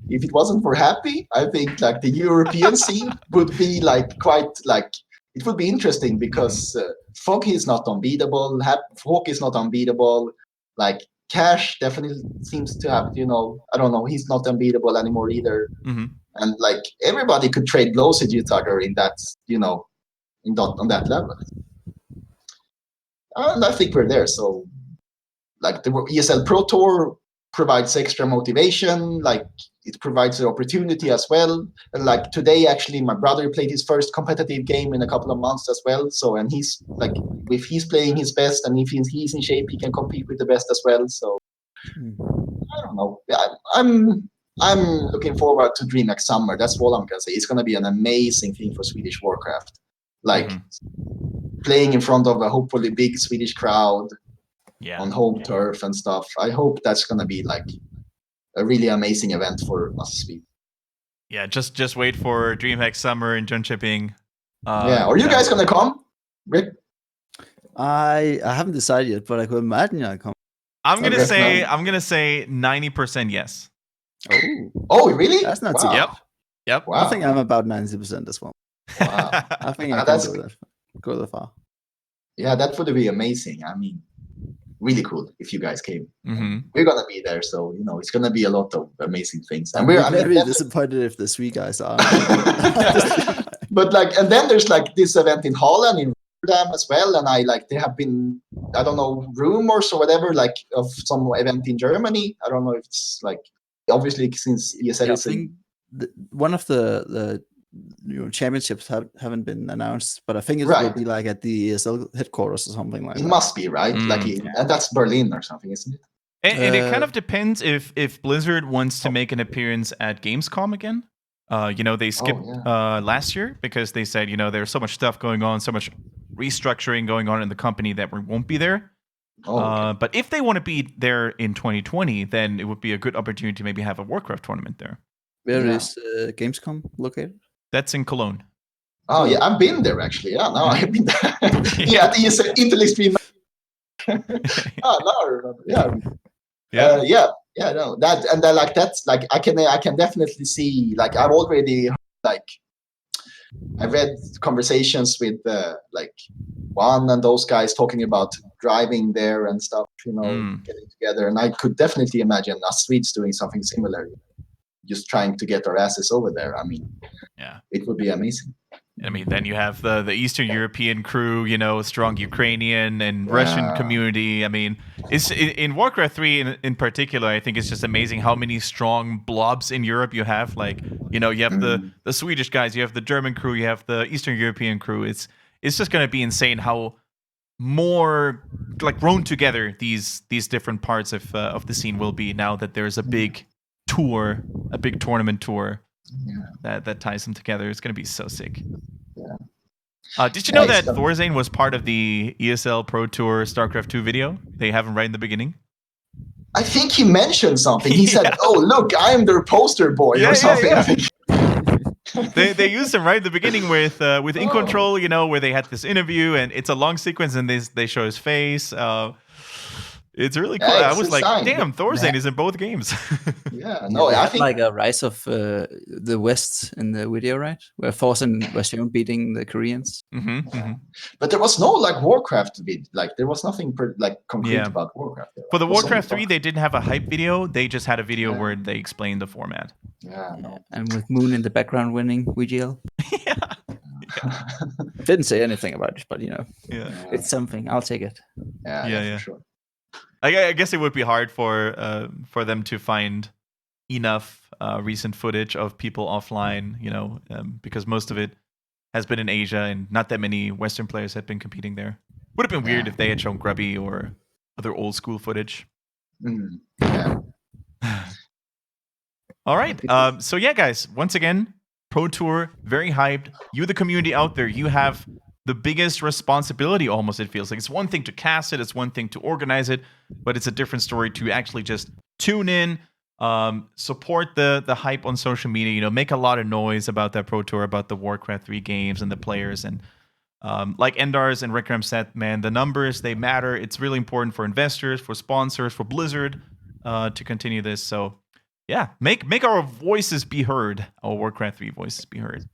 If it wasn't for Happy, I think the European scene would be quite it would be interesting because Foggy is not unbeatable. Hawk is not unbeatable. Cash definitely seems to have, I don't know, he's not unbeatable anymore either. And everybody could trade blows with each other in that, on that level. And I think we're there. So the ESL Pro Tour provides extra motivation. It provides the opportunity as well. And today, actually, my brother played his first competitive game in a couple of months as well. So, and he's if he's playing his best and if he's in shape, he can compete with the best as well. So, I don't know. I'm looking forward to DreamHack Summer. That's all I'm gonna say. It's gonna be an amazing thing for Swedish Warcraft. Playing in front of a hopefully big Swedish crowd on home turf and stuff. I hope that's gonna be a really amazing event for us. Yeah, just wait for DreamHack Summer and Jönköping. Are you guys gonna come, Rick? I haven't decided yet, but I could imagine I'll come. I'm gonna say 90% yes. Oh, really? That's not too bad. Yep. Wow. I think I'm about 90% as well. Wow. I think I can go that far. Yeah, that would be amazing. I mean, really cool if you guys came. We're gonna be there, so it's gonna be a lot of amazing things. And we're very disappointed if the Swede guys are. But and then there's this event in Holland in Rotterdam as well, and there have been, I don't know, rumors or whatever of some event in Germany. I don't know if it's obviously since ESL I is think one of the championships haven't been announced, but I think it will be like at the ESL headquarters or something like that. It must be, right? And that's Berlin or something, isn't it? And it kind of depends if Blizzard wants to make an appearance at Gamescom again. They skipped last year because they said, there's so much stuff going on, so much restructuring going on in the company that we won't be there. But if they want to be there in 2020, then it would be a good opportunity to maybe have a Warcraft tournament there. Where is Gamescom located? That's in Cologne. Oh, yeah, I've been there actually. Yeah, no, I've been there. Yeah, the ESL stream. No, I remember. No, that and then that's I can definitely see I've already I read conversations with Juan and those guys talking about driving there and stuff, getting together, and I could definitely imagine us Swedes doing something similar, just trying to get our asses over there. I mean, it would be amazing. I mean, then you have the Eastern European crew, strong Ukrainian and Russian community. I mean, it's in Warcraft 3 in particular, I think it's just amazing how many strong blobs in Europe you have. You have the Swedish guys, you have the German crew, you have the Eastern European crew. It's just going to be insane how more grown together these different parts of the scene will be now that there's a big tour, a big tournament tour. That ties them together. It's going to be so sick. Did you know that Thorzane was part of the ESL Pro Tour StarCraft 2 video? They have him right in the beginning. I think he mentioned something. He said, "Oh, look, I am their poster boy," or something. I think. they used him right at the beginning with In Control, where they had this interview, and it's a long sequence, and they show his face. It's really cool. I was like, damn, Thorzane is in both games. I think a rise of the West in the video, right? Where Thorzane was shown beating the Koreans. But there was no Warcraft vid. There was nothing concrete about Warcraft. For the Warcraft 3, they didn't have a hype video. They just had a video where they explained the format. And with Moon in the background winning WGL. Didn't say anything about it, but it's something. I'll take it. For sure. I guess it would be hard for them to find enough recent footage of people offline, because most of it has been in Asia and not that many Western players have been competing there. Would have been weird if they had shown Grubby or other old school footage. All right. So guys, once again, Pro Tour, very hyped. You, the community out there, you have the biggest responsibility almost, it feels like. It's one thing to cast it, it's one thing to organize it, but it's a different story to actually just tune in, support the hype on social media, make a lot of noise about that Pro Tour, about the Warcraft 3 games and the players. And like Endars and RehcraM said, man, the numbers, they matter. It's really important for investors, for sponsors, for Blizzard to continue this. So make our voices be heard, our Warcraft 3 voices be heard.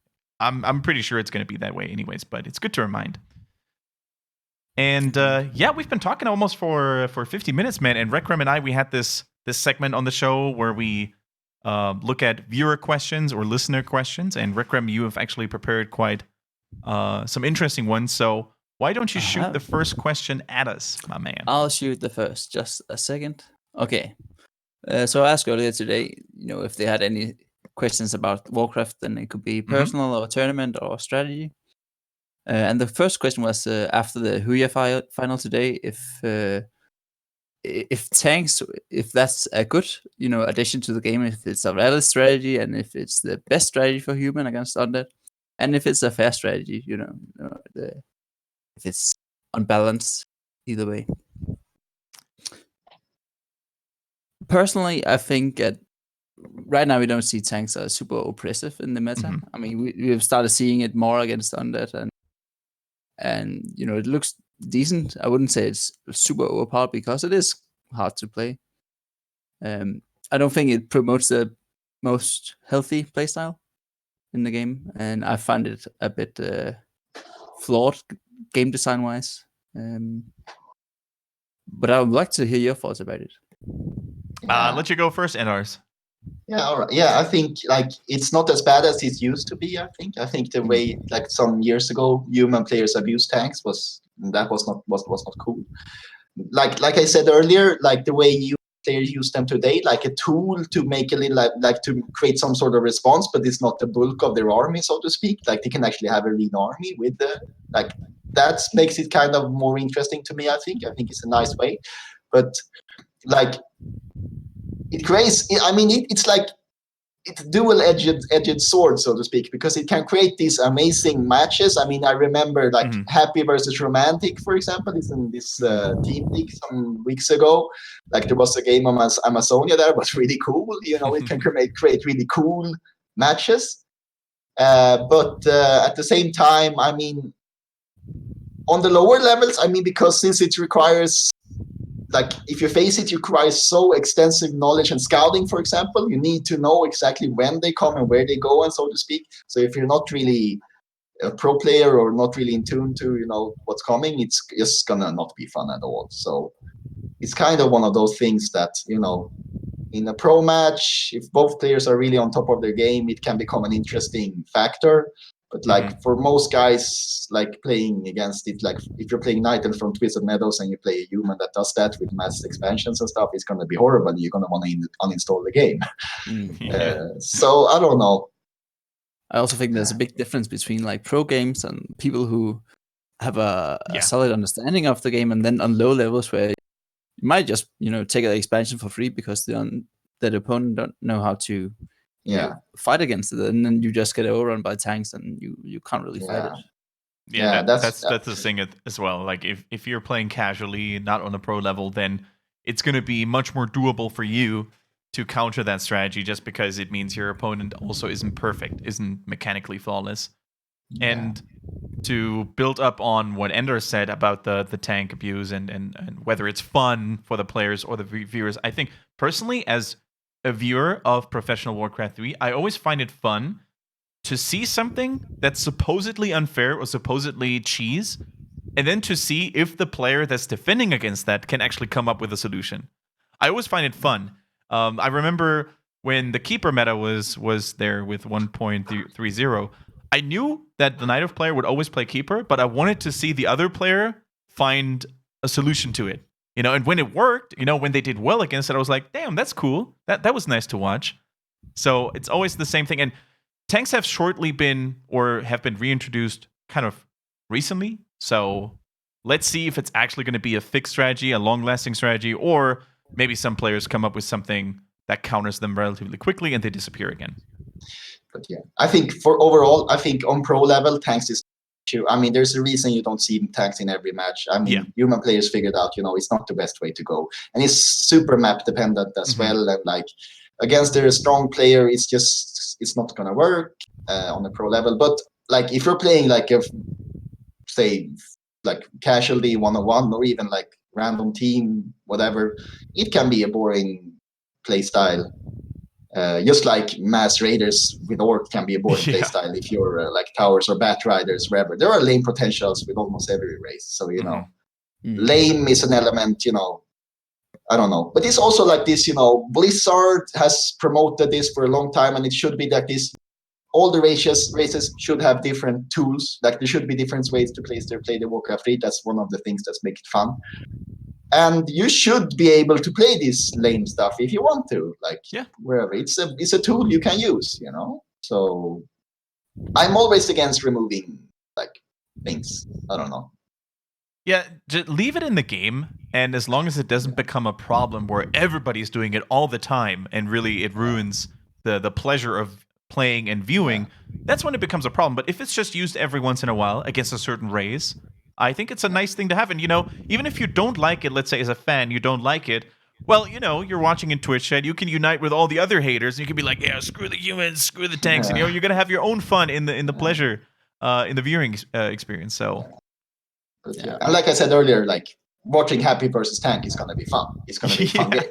I'm pretty sure it's going to be that way anyways, but it's good to remind. And we've been talking almost for 50 minutes, man. And RehcraM and I, we had this segment on the show where we look at viewer questions or listener questions. And RehcraM, you have actually prepared quite some interesting ones. So why don't you shoot the first question at us, my man? I'll shoot the first. Just a second. Okay. So I asked earlier today, if they had any questions about Warcraft, then it could be personal or tournament or strategy. And the first question was after the Huya final today, if tanks, if that's a good addition to the game, if it's a valid strategy, and if it's the best strategy for human against undead, and if it's a fair strategy, if it's unbalanced either way. Personally, I think right now we don't see tanks as super oppressive in the meta. I mean, we've started seeing it more against undead, and it looks decent. I wouldn't say it's super overpowered because it is hard to play. I don't think it promotes the most healthy playstyle in the game, and I find it a bit flawed game design wise. But I would like to hear your thoughts about it. Let you go first, Endars. Yeah, all right. Yeah, I think it's not as bad as it used to be. I think the way some years ago human players abused tanks was not cool. Like I said earlier, the way you players use them today, like a tool to make a little like to create some sort of response, but it's not the bulk of their army, so to speak. Like they can actually have a real army with the like that makes it kind of more interesting to me. I think it's a nice way, but like it creates. I mean, it's like it's dual-edged sword, so to speak, because it can create these amazing matches. I mean, I remember like Happy versus Romantic, for example, is in this team league some weeks ago. Like there was a game on Amazonia there, was really cool. You know, it can create really cool matches. But at the same time, I mean, on the lower levels, I mean, because since it requires like if you face it, you require so extensive knowledge and scouting, for example. You need to know exactly when they come and where they go, and so to speak. So if you're not really a pro player or not really in tune to, you know, what's coming, it's just gonna not be fun at all. So it's kind of one of those things that, you know, in a pro match, if both players are really on top of their game, it can become an interesting factor. But like for most guys, like playing against it, like if you're playing Nightel from Twisted Meadows and you play a human that does that with mass expansions and stuff, it's going to be horrible. And you're going to want to uninstall the game. So I don't know. I also think there's a big difference between like pro games and people who have a solid understanding of the game, and then on low levels where you might just, you know, take an expansion for free because the opponent don't know how to fight against it, and then you just get overrun by tanks and you can't really fight it. That's the thing as well. Like if you're playing casually, not on a pro level, then it's going to be much more doable for you to counter that strategy, just because it means your opponent also isn't perfect, isn't mechanically flawless. And to build up on what Endars said about the tank abuse and whether it's fun for the players or the viewers, I think personally, as a viewer of professional Warcraft 3, I always find it fun to see something that's supposedly unfair or supposedly cheese, and then to see if the player that's defending against that can actually come up with a solution. I always find it fun. I remember when the Keeper meta was there with 1.30, I knew that the Night Elf player would always play Keeper, but I wanted to see the other player find a solution to it. You know, and when it worked, you know, when they did well against it, I was like, damn, that's cool. That was nice to watch. So it's always the same thing. And tanks have shortly been or have been reintroduced kind of recently. So let's see if it's actually going to be a fixed strategy, a long-lasting strategy, or maybe some players come up with something that counters them relatively quickly and they disappear again. But yeah, I think for overall, I think on pro level, tanks is issue. I mean, there's a reason you don't see tanks in every match. I mean, human players figured out, you know, it's not the best way to go. And it's super map dependent as well. And like against a strong player, it's not going to work on the pro level. But like if you're playing like say like casually 1-on-1 or even like random team, whatever, it can be a boring play style. Just like mass raiders with orc can be a boring playstyle if you're like towers or bat riders, wherever. There are lane potentials with almost every race. So, you know, lame is an element, you know, I don't know. But it's also like this, you know, Blizzard has promoted this for a long time, and it should be like this. All the races should have different tools. Like there should be different ways to play the Warcraft 3. That's one of the things that make it fun. And you should be able to play this lame stuff if you want to, like wherever. It's a tool you can use, you know. So I'm always against removing like things. I don't know. Yeah, just leave it in the game, and as long as it doesn't become a problem where everybody's doing it all the time, and really it ruins the pleasure of playing and viewing, that's when it becomes a problem. But if it's just used every once in a while against a certain race, I think it's a nice thing to have. And, you know, even if you don't like it, let's say as a fan, you don't like it, well, you know, you're watching in Twitch chat, you can unite with all the other haters, and you can be like, yeah, screw the humans, screw the tanks, and, you know, you're going to have your own fun in the pleasure, in the viewing experience, so. But, and like I said earlier, like, watching Happy versus Tank is going to be fun. It's going to be a fun game.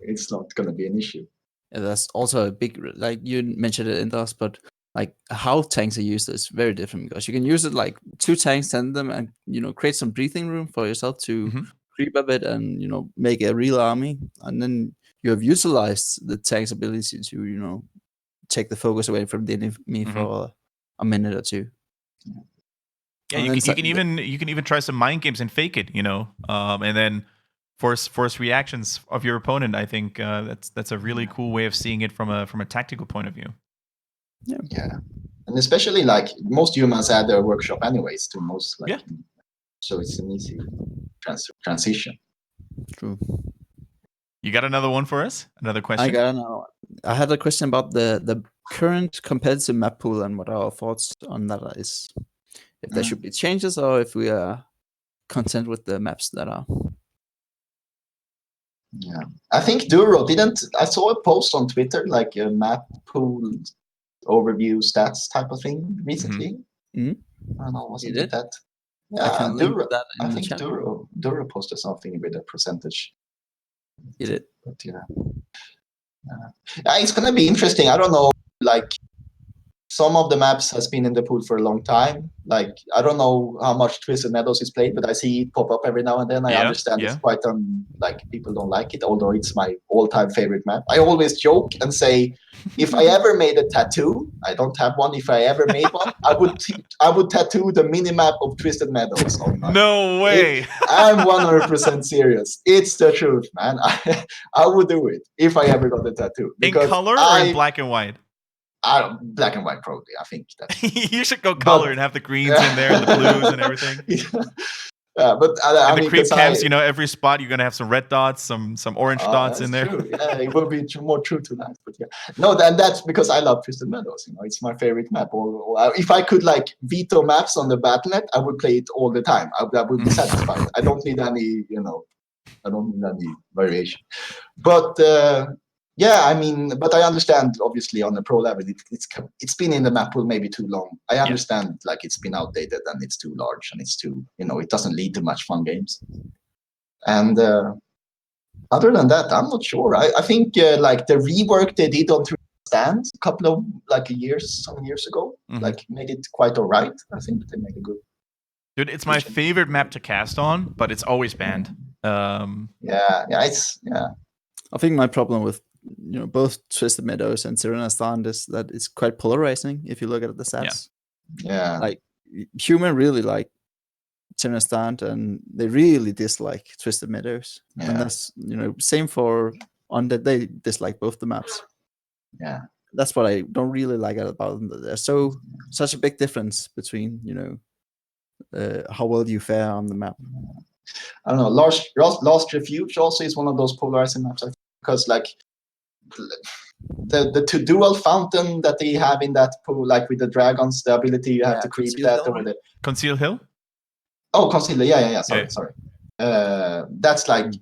It's not going to be an issue. Yeah, that's also a big, like you mentioned it in Endars, but like how tanks are used is very different, because you can use it like 2 tanks, send them, and, you know, create some breathing room for yourself to creep a bit and, you know, make a real army. And then you have utilized the tank's ability to, you know, take the focus away from the enemy for a minute or two. Yeah, you can even try some mind games and fake it, you know, and then force reactions of your opponent. I think that's a really cool way of seeing it from a tactical point of view. Yeah, and especially like most humans add their workshop anyways to most like, so it's an easy transition. True. You got another one for us? Another question? I got another one. I had a question about the current competitive map pool and what our thoughts on that is. If there should be changes or if we are content with the maps that are. Yeah, I think Duro didn't. I saw a post on Twitter, like a map pool overview stats type of thing recently. Mm-hmm. I don't know, wasn't it that? I Yeah, can link that in I the think chat. Duro posted something with a percentage. He did. But it's gonna be interesting. I don't know, like some of the maps has been in the pool for a long time. Like I don't know how much Twisted Meadows is played, but I see it pop up every now and then. I understand it's quite like people don't like it, although it's my all-time favorite map. I always joke and say, if I ever made a tattoo, I don't have one. If I ever made one, I would tattoo the mini map of Twisted Meadows on my. No way! I'm 100% serious. It's the truth, man. I would do it if I ever got a tattoo. In color or in black and white? Black and white, probably. I think that's. You should go color and have the greens in there and the blues and everything. But I mean, the creep camps, every spot you're gonna have some red dots, some orange dots in there. True. Yeah, it will be more true to that. But no, that's because I love Twisted Meadows. It's my favorite map. If I could like veto maps on the Battle.net, I would play it all the time. I would be satisfied. I don't need any, I don't need any variation. But I mean, but I understand, obviously, on the pro level, it's been in the map pool maybe too long. I understand, like, it's been outdated and it's too large and it's too, it doesn't lead to much fun games. And other than that, I'm not sure. I think, like, the rework they did on Stand a couple of, like, some years ago, like, made it quite all right. I think they made a good... Dude, it's my favorite map to cast on, but it's always banned. I think my problem with both Twisted Meadows and Stand is that it's quite polarizing if you look at the stats. Yeah. Like human really like Stand and they really dislike Twisted Meadows. Yeah. And that's same for Undead, they dislike both the maps. Yeah. That's what I don't really like about them. There's such a big difference between how well you fare on the map. I don't know. Lost Refuge also is one of those polarizing maps, I think, because like the dual fountain that they have in that pool, like with the dragons, the ability you have to creep that over the Conceal Hill. Oh, Conceal. Yeah. Sorry. That's like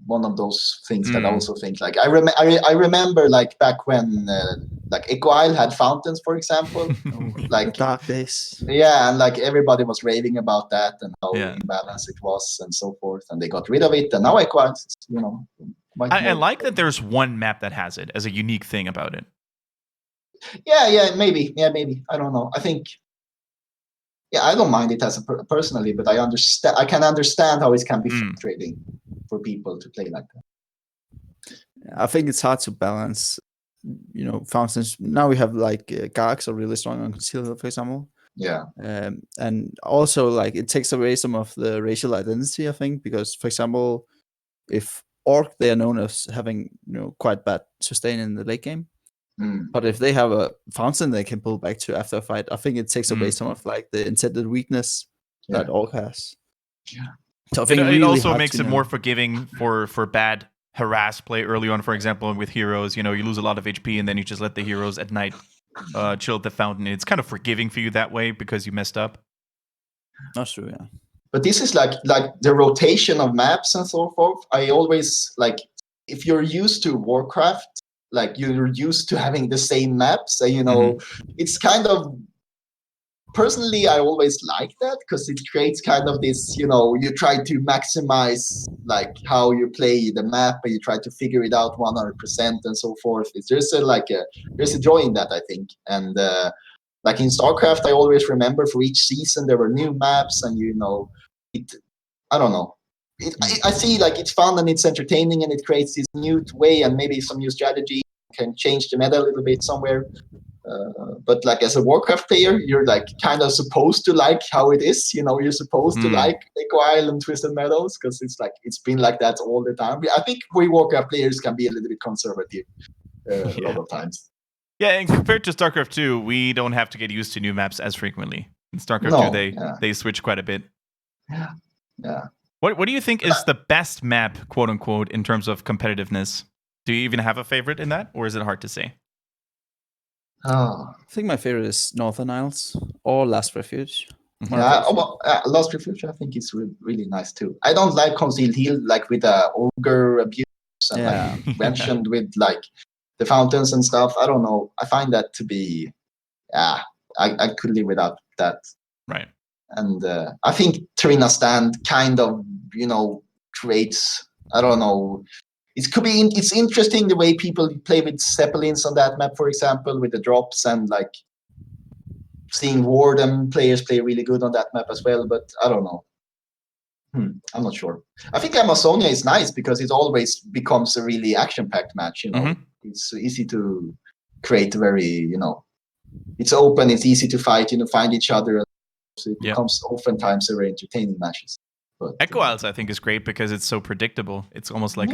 one of those things that I also think like I remember like back when like Echo Isle had fountains, for example. Like dark days. Yeah, and like everybody was raving about that and how imbalanced it was and so forth, and they got rid of it, and now Echo Isle, I like that there's one map that has it as a unique thing about it. Yeah, maybe. I don't know. I think. Yeah, I don't mind it as personally, but I can understand how it can be frustrating for people to play like that. I think it's hard to balance, fountains. Now we have like Gargs are really strong on Conceal Hill, for example. Yeah. And also like it takes away some of the racial identity, I think, because for example, if Orc, they are known as having quite bad sustain in the late game. But if they have a fountain they can pull back to after a fight, I think it takes away some of like the intended weakness that Orc has. Yeah. So I think it also makes it more forgiving for bad harass play early on. For example, with heroes, you lose a lot of HP and then you just let the heroes at night chill at the fountain. It's kind of forgiving for you that way because you messed up. That's true, yeah. But this is like the rotation of maps and so forth. I always like, if you're used to Warcraft, like you're used to having the same maps, it's kind of, personally, I always like that because it creates kind of this, you try to maximize like how you play the map and you try to figure it out 100% and so forth. There's a joy in that, I think. And like in StarCraft, I always remember for each season there were new maps and I don't know. I see like it's fun and it's entertaining and it creates this new way and maybe some new strategy can change the meta a little bit somewhere. But like as a Warcraft player, you're like kind of supposed to like how it is. You're supposed to like Echo Isle and Twisted Meadows because it's been like that all the time. I think we Warcraft players can be a little bit conservative a lot of times. Yeah, and compared to StarCraft 2, we don't have to get used to new maps as frequently. In StarCraft 2, they switch quite a bit. Yeah. What do you think is the best map, quote unquote, in terms of competitiveness? Do you even have a favorite in that, or is it hard to say? Oh. I think my favorite is Northern Isles or Last Refuge. Last Refuge I think is really nice too. I don't like Concealed Hill like with the ogre abuse and like mentioned with like the fountains and stuff. I don't know. I find that to be I could live without that. Right. And I think Trina Stand kind of creates, I don't know. It's interesting the way people play with Zeppelins on that map, for example, with the drops and like seeing Warden players play really good on that map as well. But I don't know. I'm not sure. I think Amazonia is nice because it always becomes a really action-packed match. It's easy to create very, it's open. It's easy to fight. Find each other. So it becomes oftentimes very entertaining matches. But, Echo Isles, I think, is great because it's so predictable. It's almost like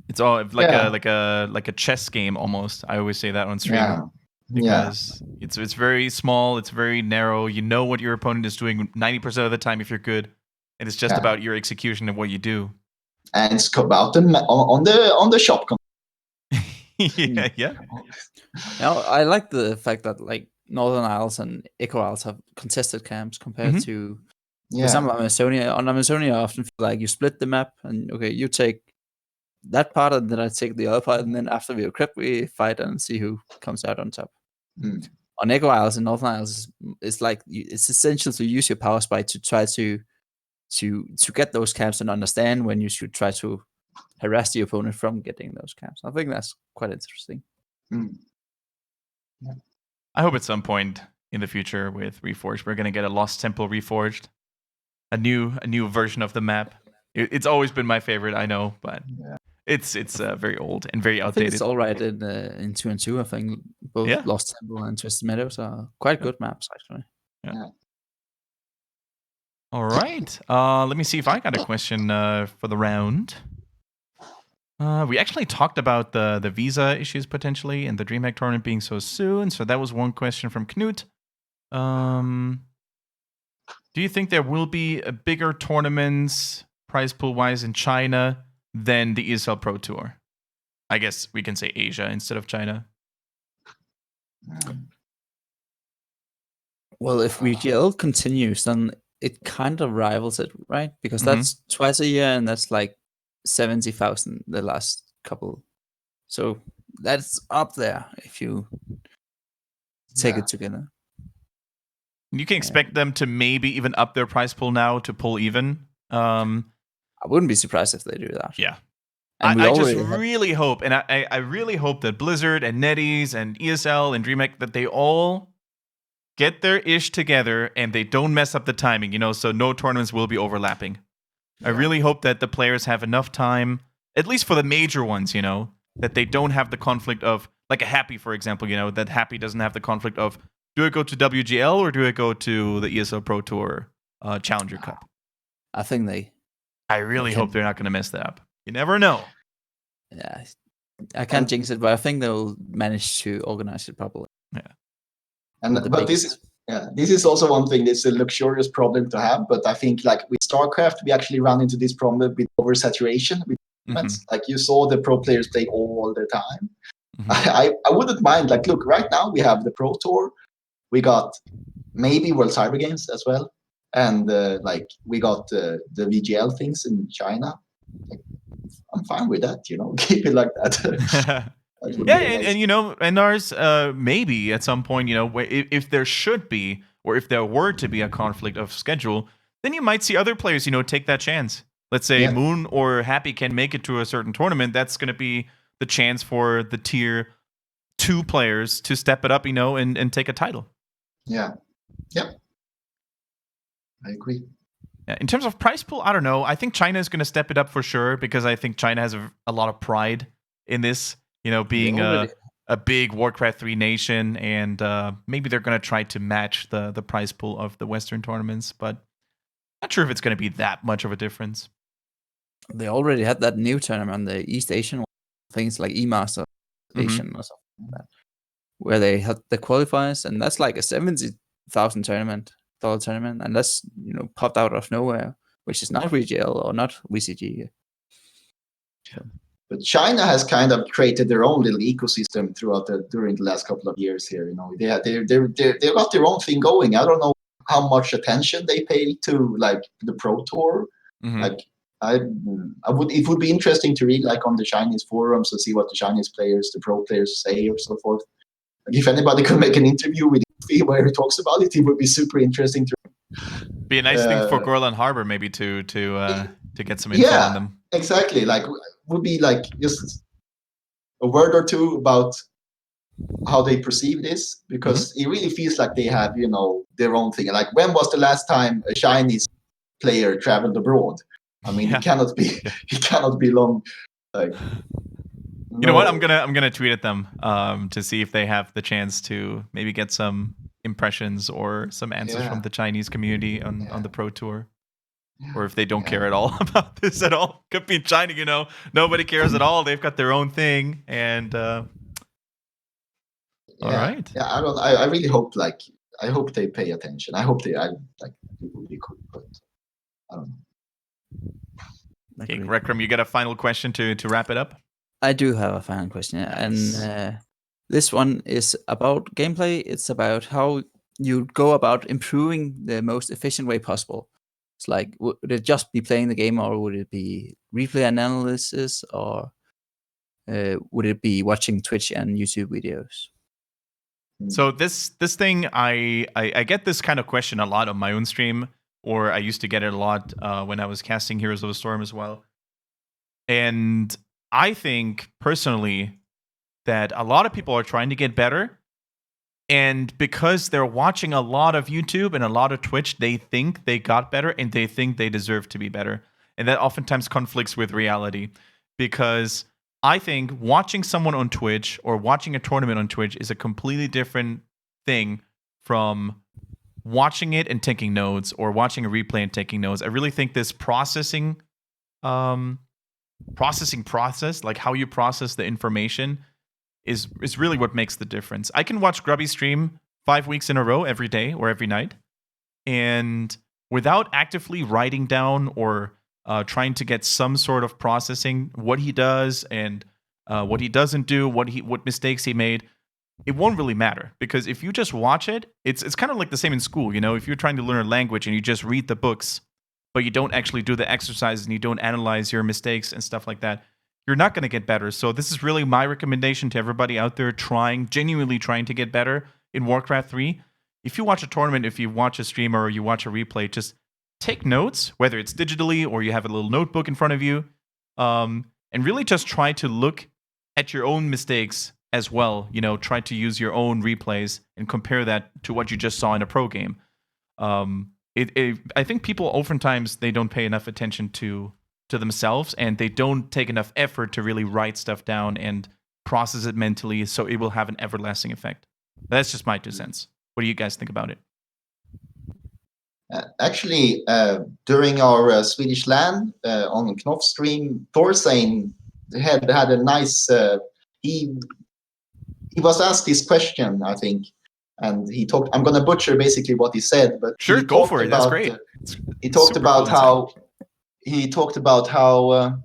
it's all like a chess game almost. I always say that on stream because it's very small, it's very narrow. You know what your opponent is doing 90% of the time if you're good, and it's just about your execution of what you do. And it's about on the shop. yeah. Now, I like the fact that like Northern Isles and Echo Isles have contested camps compared to some Amazonia. On Amazonia, I often feel like you split the map and you take that part and then I take the other part, and then after we equip, we fight and see who comes out on top. On Echo Isles and Northern Isles, it's like it's essential to use your power spike to try to get those camps and understand when you should try to harass the opponent from getting those camps. I think that's quite interesting. I hope at some point in the future with Reforged, we're going to get a Lost Temple Reforged, a new version of the map. It's always been my favorite, I know, but it's very old and very outdated. I think it's all right in 2 and 2. I think both Lost Temple and Twisted Meadows are quite good maps, actually. Yeah. All right. Let me see if I got a question for the round. We actually talked about the visa issues potentially and the DreamHack tournament being so soon. So that was one question from Knut. Do you think there will be a bigger tournaments prize pool wise in China than the ESL Pro Tour? I guess we can say Asia instead of China. Well, if VGL continues, then it kind of rivals it, right? Because that's twice a year, and that's like 70,000 the last couple. So that's up there if you take it together. You can expect them to maybe even up their prize pool now to pull even. I wouldn't be surprised if they do that. Yeah. And I just really hope, and I really hope that Blizzard and NetEase and ESL and DreamHack, that they all get their ish together and they don't mess up the timing, so no tournaments will be overlapping. I really hope that the players have enough time, at least for the major ones, that they don't have the conflict of, like a Happy, for example, that Happy doesn't have the conflict of, do I go to WGL or do I go to the ESL Pro Tour Challenger Cup? I really hope they're not going to mess that up. You never know. Yeah, I can't jinx it, but I think they'll manage to organize it properly. Yeah. But this is also one thing that's a luxurious problem to have. But I think like with StarCraft, we actually run into this problem with oversaturation. Like you saw the pro players play all the time. I wouldn't mind. Like, look, right now we have the Pro Tour. We got maybe World Cyber Games as well. And we got the VGL things in China. Like, I'm fine with that, keep it like that. And ours, maybe at some point, if there should be, or if there were to be a conflict of schedule, then you might see other players, take that chance. Let's say Moon or Happy can make it to a certain tournament. That's going to be the chance for the tier 2 players to step it up, and take a title. Yeah. I agree. Yeah, in terms of prize pool, I don't know. I think China is going to step it up for sure because I think China has a lot of pride in this, being a a big Warcraft 3 nation, and maybe they're going to try to match the prize pool of the Western tournaments, but not sure if it's going to be that much of a difference. They already had that new tournament, the East Asian things like E-Master Asian or something like that, where they had the qualifiers, and that's like a $70,000 tournament, and that's popped out of nowhere, which is not VGL or not VCG. So. But China has kind of created their own little ecosystem during the last couple of years here. They've got their own thing going. I don't know how much attention they pay to like the Pro Tour. Like it would be interesting to read like on the Chinese forums to see what the Chinese players, the pro players say or so forth. Like if anybody could make an interview with him where he talks about it, it would be super interesting to be a nice thing for Gorland Harbor maybe to get some info on them. Exactly. Like would be like just a word or two about how they perceive this, because it really feels like they have, their own thing. Like when was the last time a Chinese player traveled abroad? I mean, it cannot be long. Like, you know what? I'm gonna tweet at them to see if they have the chance to maybe get some impressions or some answers from the Chinese community on the Pro Tour, or if they don't care at all about this at all. Could be in China, nobody cares at all. They've got their own thing, and all right. Yeah, I really hope I hope they pay attention. I hope it would be cool, but I don't know. Okay, RehcraM, you got a final question to wrap it up? I do have a final question, and this one is about gameplay. It's about how you go about improving the most efficient way possible. It's like, would it just be playing the game, or would it be replay analysis, or would it be watching Twitch and YouTube videos? So this thing, I get this kind of question a lot on my own stream, or I used to get it a lot when I was casting Heroes of the Storm as well. And I think, personally, that a lot of people are trying to get better. And because they're watching a lot of YouTube and a lot of Twitch, they think they got better and they think they deserve to be better. And that oftentimes conflicts with reality. Because I think watching someone on Twitch or watching a tournament on Twitch is a completely different thing from watching it and taking notes, or watching a replay and taking notes. I really think this process, like how you process the information, is really what makes the difference. I can watch Grubby stream 5 weeks in a row every day or every night, and without actively writing down or trying to get some sort of processing what he does and what he doesn't do, what mistakes he made, it won't really matter. Because if you just watch it, it's kind of like the same in school. If you're trying to learn a language and you just read the books, but you don't actually do the exercises and you don't analyze your mistakes and stuff like that, you're not going to get better. So this is really my recommendation to everybody out there genuinely trying to get better in Warcraft 3. If you watch a tournament, if you watch a streamer, or you watch a replay, just take notes, whether it's digitally or you have a little notebook in front of you, and really just try to look at your own mistakes as well. Try to use your own replays and compare that to what you just saw in a pro game. I think people oftentimes, they don't pay enough attention to themselves, and they don't take enough effort to really write stuff down and process it mentally, so it will have an everlasting effect. That's just my 2 cents. What do you guys think about it? Actually, during our Swedish LAN on Knopf stream, Thorstein had a nice. He was asked this question, I think, and he talked. I'm going to butcher basically what he said, but sure, go for it. That's great. He talked about how. He talked about how,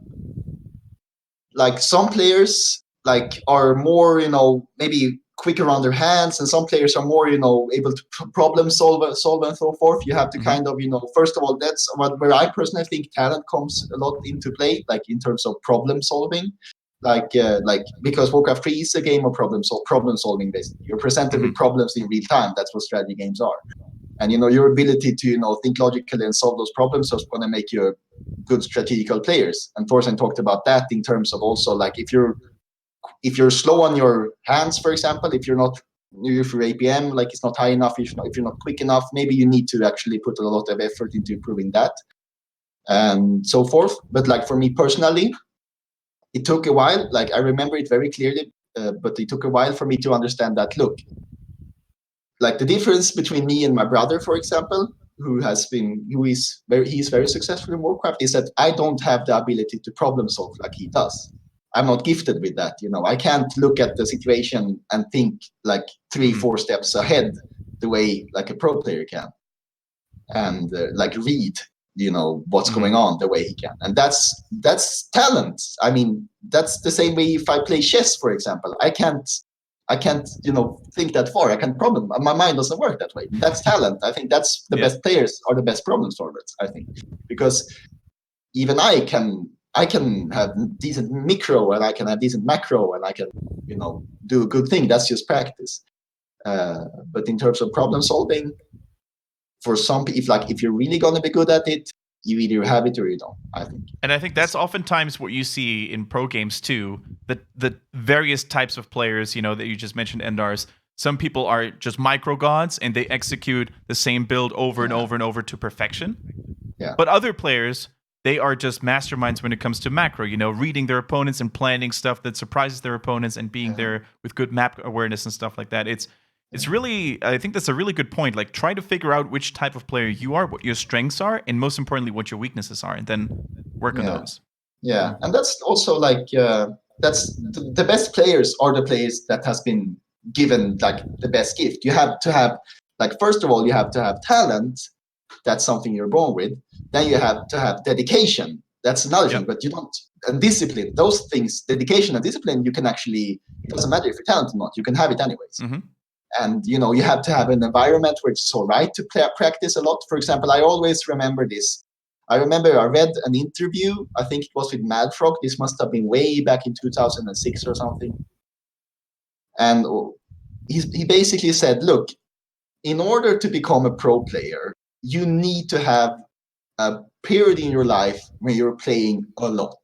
like, some players are more, maybe quicker on their hands, and some players are more, able to problem solve and so forth. You have to kind of, first of all, that's where I personally think talent comes a lot into play, like in terms of problem solving, because Warcraft 3 is a game of problem solving. Basically, you're presented with problems in real time. That's what strategy games are. And your ability to think logically and solve those problems is going to make you good strategical players. And Thorstein talked about that in terms of also, like, if you're slow on your hands, for example, if your APM it's not high enough, if you're not quick enough, maybe you need to actually put a lot of effort into improving that and so forth. But like for me personally, it took a while. Like I remember it very clearly. but it took a while for me to understand that. Look, like the difference between me and my brother, for example, he's very successful in Warcraft, is that I don't have the ability to problem solve like he does. I'm not gifted with that. I can't look at the situation and think like 3-4 steps ahead the way like a pro player can, and like read what's going on the way he can. And that's talent. I mean, that's the same way if I play chess, for example. I can't think that far. I can't problem. My mind doesn't work that way. That's talent. I think that's the best players are the best problem solvers, I think, because even I can have decent micro and I can have decent macro and I can do a good thing. That's just practice. But in terms of problem solving, for some people, if you're really going to be good at it, you either have it or you don't, I think. And I think that's oftentimes what you see in pro games too. The various types of players, that you just mentioned, Endars. Some people are just micro gods and they execute the same build over and over and over to perfection. Yeah. But other players, they are just masterminds when it comes to macro, reading their opponents and planning stuff that surprises their opponents and being there with good map awareness and stuff like that. It's really, I think that's a really good point. Like, try to figure out which type of player you are, what your strengths are, and most importantly, what your weaknesses are, and then work on those. Yeah, and that's also that's the best players are the players that has been given like the best gift. You have to have, first of all, you have to have talent. That's something you're born with. Then you have to have dedication. That's another thing, but you don't. And discipline, those things, dedication and discipline, you can actually, it doesn't matter if you're talented or not, you can have it anyways. And you have to have an environment where it's all right to practice a lot. For example, I always remember this. I read an interview, I think it was with Mad Frog. This must have been way back in 2006 or something. And he basically said, look, in order to become a pro player, you need to have a period in your life where you're playing a lot.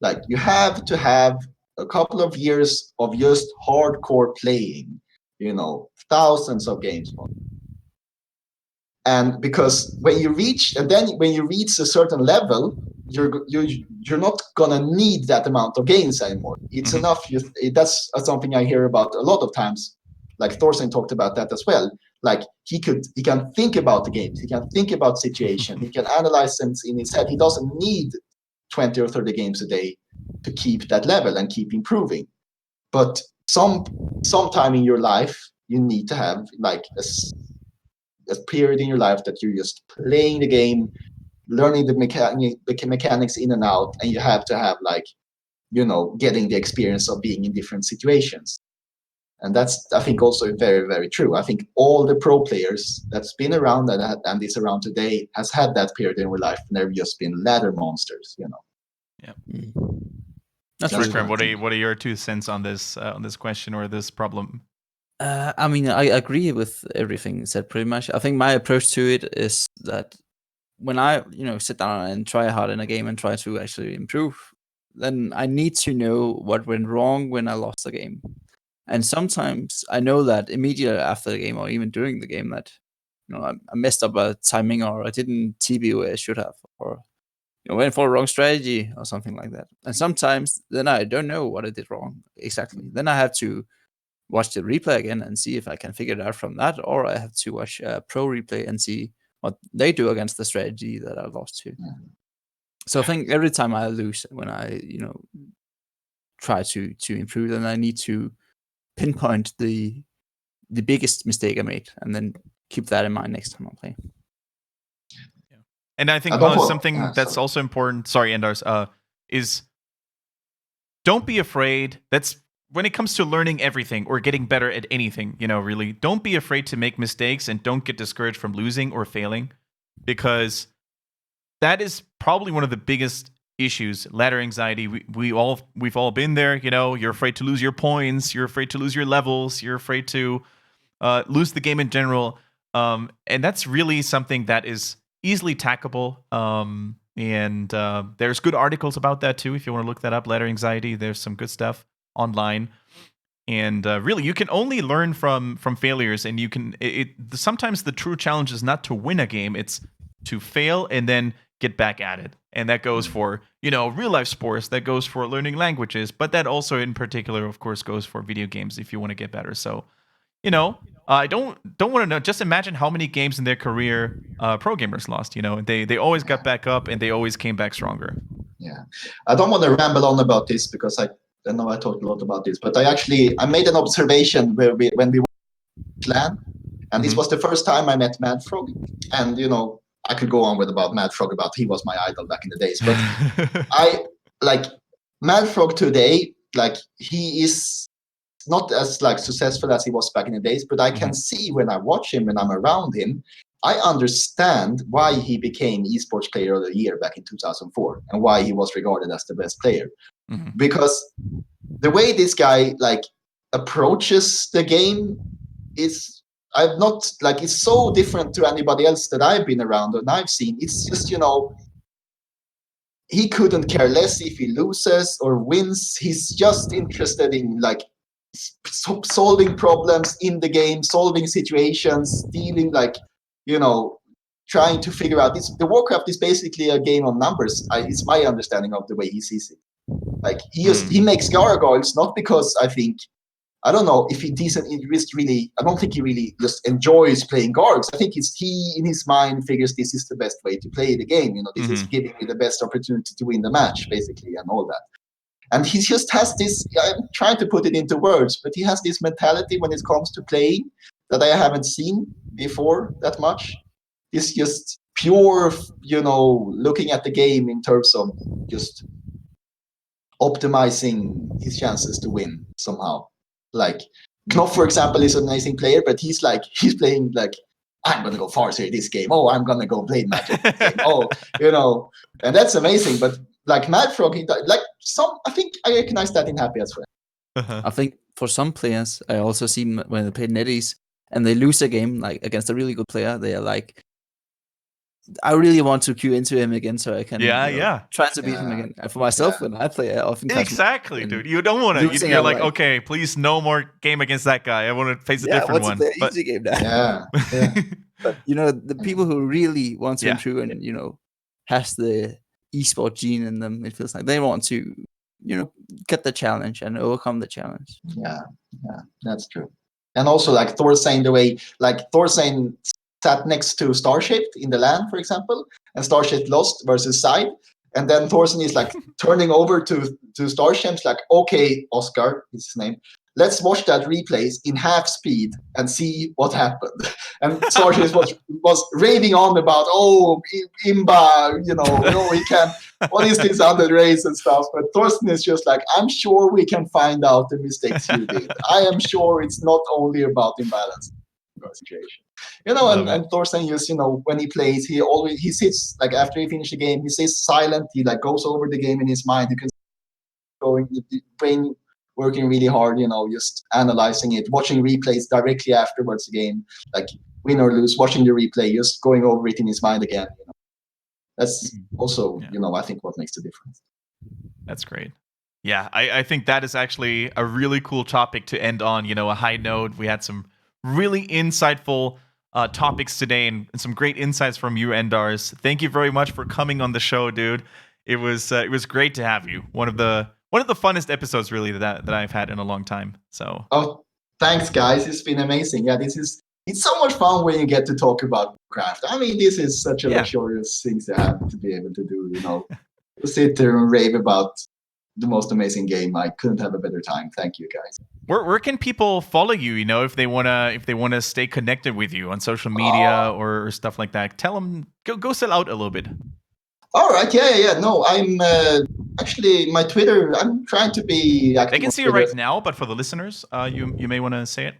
Like, you have to have a couple of years of just hardcore playing, thousands of games. And because when you reach a certain level, you're not gonna need that amount of games anymore. It's enough. That's something I hear about a lot of times. Like Thorstein talked about that as well. Like, he can think about the games, he can think about situation, he can analyze them in his head. He doesn't need 20 or 30 games a day to keep that level and keep improving. But sometime in your life, you need to have like a period in your life that you're just playing the game, learning the mechanics in and out, and you have to have getting the experience of being in different situations. And that's, I think, also very, very true. I think all the pro players that's been around and is around today has had that period in their life, and they've just been ladder monsters, Yeah. That's RehcraM, what are your 2 cents on this question or this problem? I mean, I agree with everything said pretty much. I think my approach to it is that when I, sit down and try hard in a game and try to actually improve, then I need to know what went wrong when I lost the game. And sometimes I know that immediately after the game or even during the game that, I messed up a timing or I didn't TB where I should have, or went for a wrong strategy or something like that. And sometimes then I don't know what I did wrong exactly. Then I have to watch the replay again and see if I can figure it out from that, or I have to watch a pro replay and see what they do against the strategy that I lost to. So I think every time I lose, when I try to improve, then I need to pinpoint the biggest mistake I made and then keep that in mind next time I play. Yeah. And I think something that's also important, sorry Endars, is don't be afraid. That's when it comes to learning everything or getting better at anything, really, don't be afraid to make mistakes and don't get discouraged from losing or failing, because that is probably one of the biggest issues, ladder anxiety. We've all been there, you're afraid to lose your points, you're afraid to lose your levels, you're afraid to lose the game in general. And that's really something that is easily tackable. And there's good articles about that too, if you want to look that up, ladder anxiety. There's some good stuff online, and really you can only learn from failures, and you can sometimes the true challenge is not to win a game, it's to fail and then get back at it and that goes for, you know, real life sports, that goes for learning languages, but that also in particular, of course, goes for video games if you want to get better. So, you know, I don't want to know. Just imagine how many games in their career pro gamers lost. You know, they always got back up and they always came back stronger. Yeah, I don't want to ramble on about this because I know I talked a lot about this, but I made an observation when we were in LAN, and this was the first time I met Mad Frog, and you know I could go on with about Mad Frog about he was my idol back in the days, but I like Mad Frog today. Like he is not as like successful as he was back in the days, but I can see when I watch him, when I'm around him, I understand why he became esports player of the year back in 2004 and why he was regarded as the best player. Because the way this guy like approaches the game is it's so different to anybody else that I've been around and I've seen. It's just, you know, he couldn't care less if he loses or wins. He's just interested in like solving problems in the game, solving situations, dealing like, you know, trying to figure out this. The Warcraft is basically a game of numbers. It's my understanding of the way he sees it. Like he makes gargoyles not because I don't know if he just really. I don't think he really just enjoys playing gargs. I think he in his mind figures this is the best way to play the game. You know, this is giving me the best opportunity to win the match, basically, and all that. And he just has this. I'm trying to put it into words, but he has this mentality when it comes to playing that I haven't seen before that much. It's just pure, you know, looking at the game in terms of just optimizing his chances to win somehow. Like Knopf, for example, is an amazing player, but he's playing like, I'm gonna go Farseer this game. Oh, I'm gonna go Blade Magic this game. Oh, you know, and that's amazing. But like Mad Frog, I think I recognize that in Happy as well. I think for some players, I also see when they play netties and they lose a game like against a really good player, they are like, I really want to queue into him again so I can try to beat him again. And for myself, when I play, I often exactly, dude. You don't want to. You're like, okay, please, no more game against that guy. I want to face a different one. Easy game now. But you know, the people who really want to improve and you know has the esport gene in them, it feels like they want to, you know, get the challenge and overcome the challenge. Yeah, that's true. And also like Thorstein, the way like Thorstein sat next to Starshaped in the LAN, for example, and Starshaped lost versus Side. And then Thorsten is like turning over to Starshaped, like, okay, Oscar is his name. Let's watch that replays in half speed and see what happened. And Starshaped was raving on about, Imba, you know, he can, what is this other race and stuff. But Thorsten is just like, I'm sure we can find out the mistakes you did. I am sure it's not only about imbalance situation. You know, and Thorstein just, you know, when he plays, he sits like after he finishes the game, he sits silent. He like goes over the game in his mind. You can going the brain working really hard, you know, just analyzing it, watching replays directly afterwards the game, like win or lose, watching the replay, just going over it in his mind again. You know, that's also, you know, I think what makes the difference. That's great. Yeah, I think that is actually a really cool topic to end on. You know, a high note. We had some really insightful topics today and some great insights from you, Endars. Thank you very much for coming on the show, dude. It was great to have you. One of the funnest episodes really that I've had in a long time. So thanks guys, it's been amazing. Yeah, it's so much fun when you get to talk about craft. I mean, this is such a luxurious thing to have to be able to do, you know, to sit there and rave about the most amazing game. I couldn't have a better time. Thank you guys. Where can people follow you, you know, if they wanna stay connected with you on social media or stuff like that? Tell them, go sell out a little bit. All right, yeah. No, I'm actually my Twitter. I'm trying to be active. They can see it right now, but for the listeners, you may want to say it.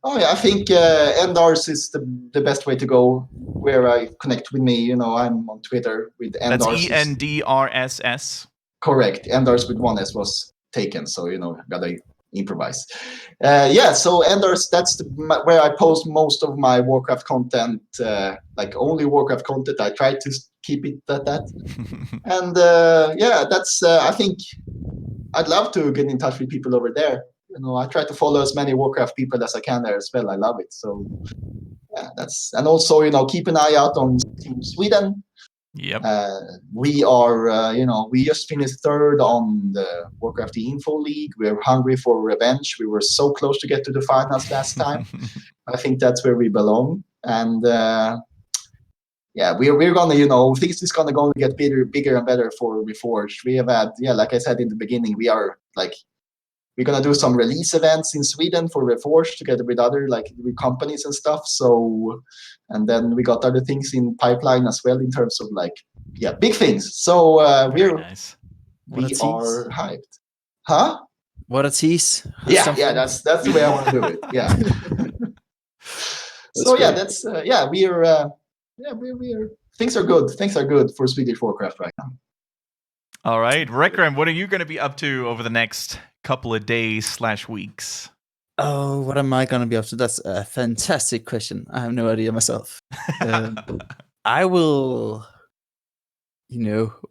Oh yeah, I think Endars is the best way to go. Where I connect with me, you know, I'm on Twitter with Endars. That's ENDRSS. Correct. Endars with one S was taken, so you know, gotta improvise. So Endars, that's where I post most of my Warcraft content, like only Warcraft content. I try to keep it at that. And that's I think I'd love to get in touch with people over there. You know, I try to follow as many Warcraft people as I can there as well. I love it. So yeah, and also, you know, keep an eye out on Team Sweden. Yep. We are, we just finished third on the Warcraft Info League. We're hungry for revenge. We were so close to get to the finals last time. I think that's where we belong. And we're gonna, things is gonna get bigger and better for Reforged. We have had, like I said in the beginning, we're gonna do some release events in Sweden for Reforged together with other with companies and stuff. So, and then we got other things in pipeline as well in terms of big things. So Very nice. We are hyped, huh? What a tease! Yeah, that's the way I want to do it. Yeah. So great. That's we're things are good. Things are good for Swedish Warcraft right now. All right, RehcraM, what are you going to be up to over the next couple of days/weeks? Oh, what am I going to be up to? That's a fantastic question. I have no idea myself. I will,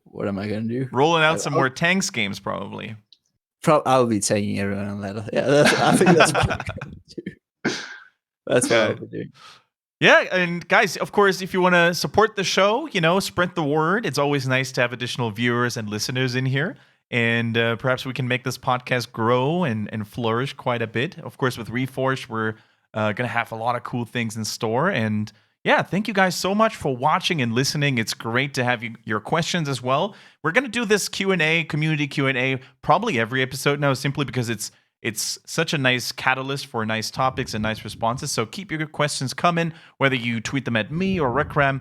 what am I going to do? Rolling out some more tanks games, probably. I'll be taking everyone on ladder. Yeah, I think that's what I'm going to do. That's what I'll be doing. Yeah, and guys, of course, if you want to support the show, spread the word. It's always nice to have additional viewers and listeners in here. And perhaps we can make this podcast grow and flourish quite a bit. Of course, with Reforged, we're going to have a lot of cool things in store. And yeah, thank you guys so much for watching and listening. It's great to have your questions as well. We're going to do this Q&A, community Q&A, probably every episode now, simply because it's such a nice catalyst for nice topics and nice responses. So keep your questions coming, whether you tweet them at me or RehcraM.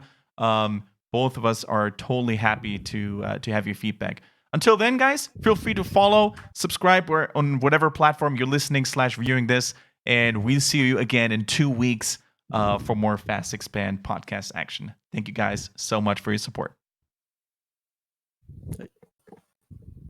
Both of us are totally happy to have your feedback. Until then, guys, feel free to follow, subscribe on whatever platform you're listening /viewing this, and we'll see you again in 2 weeks for more Fast Expand podcast action. Thank you guys so much for your support.